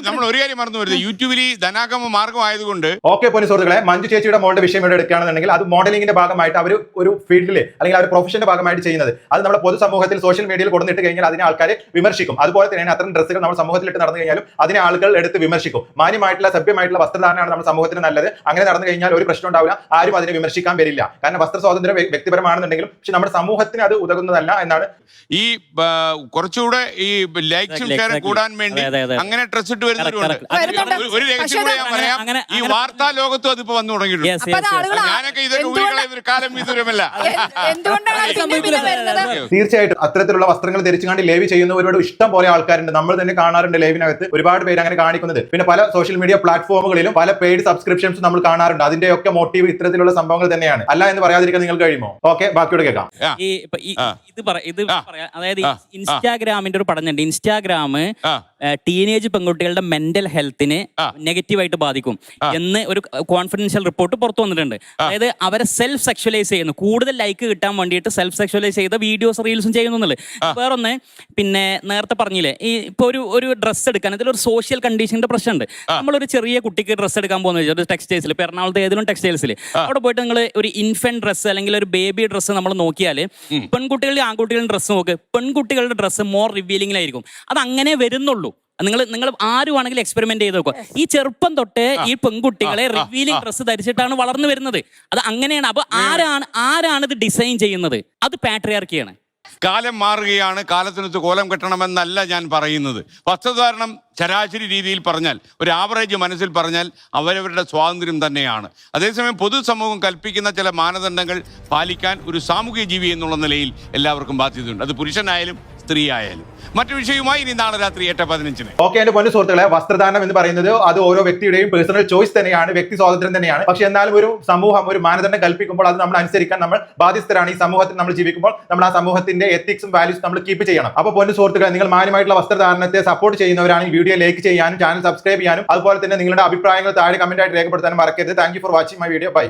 C: നമ്മൾ ഒരു കാര്യം മറന്നു വരുന്നത്, യൂട്യൂബിൽ ധനാഗമ മാർഗം ആയതുകൊണ്ട്.
E: ഓക്കെ പൊന്നു സുഹൃത്തുക്കളെ, മഞ്ജു ചേച്ചിയുടെ മോളുടെ വിഷയം ഇവിടെ എടുക്കുകയാണെന്നുണ്ടെങ്കിൽ അത് മോഡലിംഗിന്റെ ഭാഗമായിട്ട് അവർ ഒരു ഫീൽഡിൽ അല്ലെങ്കിൽ ഒരു പ്രൊഫഷന്റെ ഭാഗമായിട്ട് ചെയ്യുന്നത്. അത് നമ്മുടെ പൊതുസമൂഹത്തിൽ സോഷ്യൽ മീഡിയയിൽ കൊടുത്തിട്ട് കഴിഞ്ഞാൽ അതിനെ ആൾക്കാർ വിമർശിക്കും. അതുപോലെ തന്നെ അത്തരം ഡ്രസ്സുകൾ നമ്മൾ സമൂഹത്തിലിട്ട് നടന്നു കഴിഞ്ഞാലും അതിനെ ആളുകൾ എടുത്ത് വിമർശിക്കും. മാന്യമായിട്ടുള്ള സഭ്യമായിട്ടുള്ള വസ്ത്രധാരണമാണ് നമ്മുടെ സമൂഹത്തിന് നല്ലത്. അങ്ങനെ നടന്നു കഴിഞ്ഞാൽ ഒരു പ്രശ്നം ഉണ്ടാവില്ല, ആരും അതിനെ വിമർശിക്കാൻ വരില്ല. കാരണം വസ്ത്ര സ്വാതന്ത്ര്യം വ്യക്തിപരമാണെന്നുണ്ടെങ്കിലും പക്ഷെ നമ്മുടെ സമൂഹത്തിന് അത് ഉതകുന്നതല്ല എന്നാണ്.
C: ഈ കുറച്ചുകൂടെ ഈ ലൈക്സും കൂടാൻ വേണ്ടി അങ്ങനെ ഡ്രസ് ഇട്ട് വരുന്നവരുണ്ട്. ഒരു രഹസ്യം കൂടെ ഞാൻ പറയാം, ഈ വാർത്താ ലോകത്തും അതിപ്പോ വന്നു തുടങ്ങിയിട്ടുണ്ട്. ഞാനൊക്കെ ഇതൊക്കെ ഊരികളയുന്ന കാലം വിദൂരമല്ല.
E: തീർച്ചയായിട്ടും അത്തരത്തിലുള്ള വസ്ത്രങ്ങൾ ധരിച്ചുകൊണ്ട് ലൈവ് ചെയ്യുന്നവരോട് ഇഷ്ടം പോലെ ആൾക്കാരുണ്ട്. നമ്മൾ തന്നെ കാണാറുണ്ട് ലൈവിനകത്ത് ഒരുപാട് പേര് അങ്ങനെ കാണിക്കുന്നത്. പിന്നെ പല സോഷ്യൽ മീഡിയ പ്ലാറ്റ്ഫോമുകളിലും പല പെയ്ഡ് സബ്സ്ക്രിപ്ഷൻസ് നമ്മൾ കാണാറുണ്ട്. അതിന്റെയൊക്കെ മോട്ടീവ് ഇത്തരത്തിലുള്ള സംഭവങ്ങൾ തന്നെയാണ്. അല്ല എന്ന് പറയാതിരിക്കാൻ നിങ്ങൾക്ക് കഴിയുമോ? ഓക്കെ, ബാക്കിയോട് കേൾക്കാം.
B: അതായത് ഇൻസ്റ്റാഗ്രാമിന്റെ ഒരു പഠനമുണ്ട്. ഇൻസ്റ്റാഗ്രാം ടീനേജ് പെൺകുട്ടികളുടെ മെന്റൽ ഹെൽത്തിനെ നെഗറ്റീവായിട്ട് ബാധിക്കും എന്ന് ഒരു കോൺഫിഡൻഷ്യൽ റിപ്പോർട്ട് പുറത്തു വന്നിട്ടുണ്ട്. അതായത് അവരെ സെൽഫ് സെക്ഷലൈസ് ചെയ്യുന്നു, കൂടുതൽ ലൈക്ക് കിട്ടാൻ വേണ്ടിയിട്ട് സെൽഫ് സെക്ഷലൈസ് ചെയ്ത വീഡിയോസ് റീൽസും ചെയ്യുന്നുള്ളത്. വേറൊന്ന്, പിന്നെ നേരത്തെ പറഞ്ഞില്ലേ, ഈ ഇപ്പൊ ഒരു ഡ്രസ്സ് എടുക്കാൻ ഇതിലൊരു സോഷ്യൽ കണ്ടീഷന്റെ പ്രശ്നമുണ്ട്. നമ്മളൊരു ചെറിയ കുട്ടിക്ക് ഡ്രസ്സ് എടുക്കാൻ പോകുന്ന ഒരു ടെക്സ്റ്റൈൽസിൽ, ഇപ്പൊ എറണാകുളത്ത് ഏതെങ്കിലും ടെക്സ്റ്റൈൽസിൽ അവിടെ പോയിട്ട് നിങ്ങൾ ഒരു ഇൻഫന്റ് ഡ്രസ്സ് അല്ലെങ്കിൽ ഒരു ബേബി ഡ്രസ്സ് നമ്മൾ നോക്കിയാൽ പെൺകുട്ടികളുടെ ആൺകുട്ടികളുടെ ഡ്രസ്സ് നോക്ക്, പെൺകുട്ടികളുടെ ഡ്രസ്സ് മോർ റിവീലിംഗിലായിരിക്കും. അത് അങ്ങനെ വരുന്നുള്ളൂ. നിങ്ങൾ ആരുവാണെങ്കിലും എക്സ്പെരിമെന്റ് ചെയ്ത് നോക്കുക. ഈ ചെറുപ്പം തൊട്ട് ഈ പെൺകുട്ടികളെ റിവീലിംഗ് ഡ്രസ്സ് ധരിച്ചിട്ടാണ് വളർന്നു വരുന്നത്. അത് അങ്ങനെയാണ്. അപ്പൊ ആരാണ് ഇത് ഡിസൈൻ ചെയ്യുന്നത്? അത് പാട്രിയാർക്കിയാണ്.
C: കാലം മാറുകയാണ്, കാലത്തിനൊത്ത് കോലം കെട്ടണമെന്നല്ല ഞാൻ പറയുന്നത്. വസ്ത്രധാരണം ശരാശരി രീതിയിൽ പറഞ്ഞാൽ, ഒരു ആവറേജ് മനസ്സിൽ പറഞ്ഞാൽ അവരവരുടെ സ്വാതന്ത്ര്യം തന്നെയാണ്. അതേസമയം പൊതുസമൂഹം കൽപ്പിക്കുന്ന ചില മാനദണ്ഡങ്ങൾ പാലിക്കാൻ ഒരു സാമൂഹ്യ ജീവി എന്നുള്ള നിലയിൽ എല്ലാവർക്കും ബാധ്യതയുണ്ട്. അത് പുരുഷനായാലും സ്ത്രീ ആയാലും. മറ്റു വിഷയവുമായി ഇനി നാളെ രാത്രി 8:15.
E: ഓക്കെ, എന്റെ പൊന്നു സുഹൃത്തുക്കളെ, വസ്ത്രദാനം എന്ന് പറയുന്നത് അത് ഓരോ വ്യക്തിയുടെയും പേഴ്സണൽ ചോയ്സ് തന്നെയാണ്, വ്യക്തി സ്വാതന്ത്ര്യം തന്നെയാണ്. പക്ഷെ എന്നാലും ഒരു സമൂഹം ഒരു മാനദണ്ഡം കൽപ്പിക്കുമ്പോൾ അത് നമ്മൾ അനുസരിക്കാൻ നമ്മൾ ബാധ്യസ്ഥരാണ്. ഈ സമൂഹത്തിൽ നമ്മൾ ജീവിക്കുമ്പോൾ നമ്മൾ ആ സമൂഹത്തിന്റെ എത്തിക്സും വാല്യൂസും നമ്മൾ കീപ്പ് ചെയ്യണം. അപ്പോൾ പൊന്നു സുഹൃത്തുക്കളെ, നിങ്ങൾ മാന്യമായിട്ടുള്ള വസ്ത്രധാരണത്തെ സപ്പോർട്ട് ചെയ്യുന്നവരാണെങ്കിൽ വീഡിയോ ലൈക്ക് ചെയ്യാനും ചാനൽ സബ്സ്ക്രൈബ് ചെയ്യാനും അതുപോലെ തന്നെ നിങ്ങളുടെ അഭിപ്രായങ്ങൾ താഴെ കമന്റ് ആയിട്ട് രേഖപ്പെടുത്താനും മറക്കരുത്. Thank you for watching my video. By.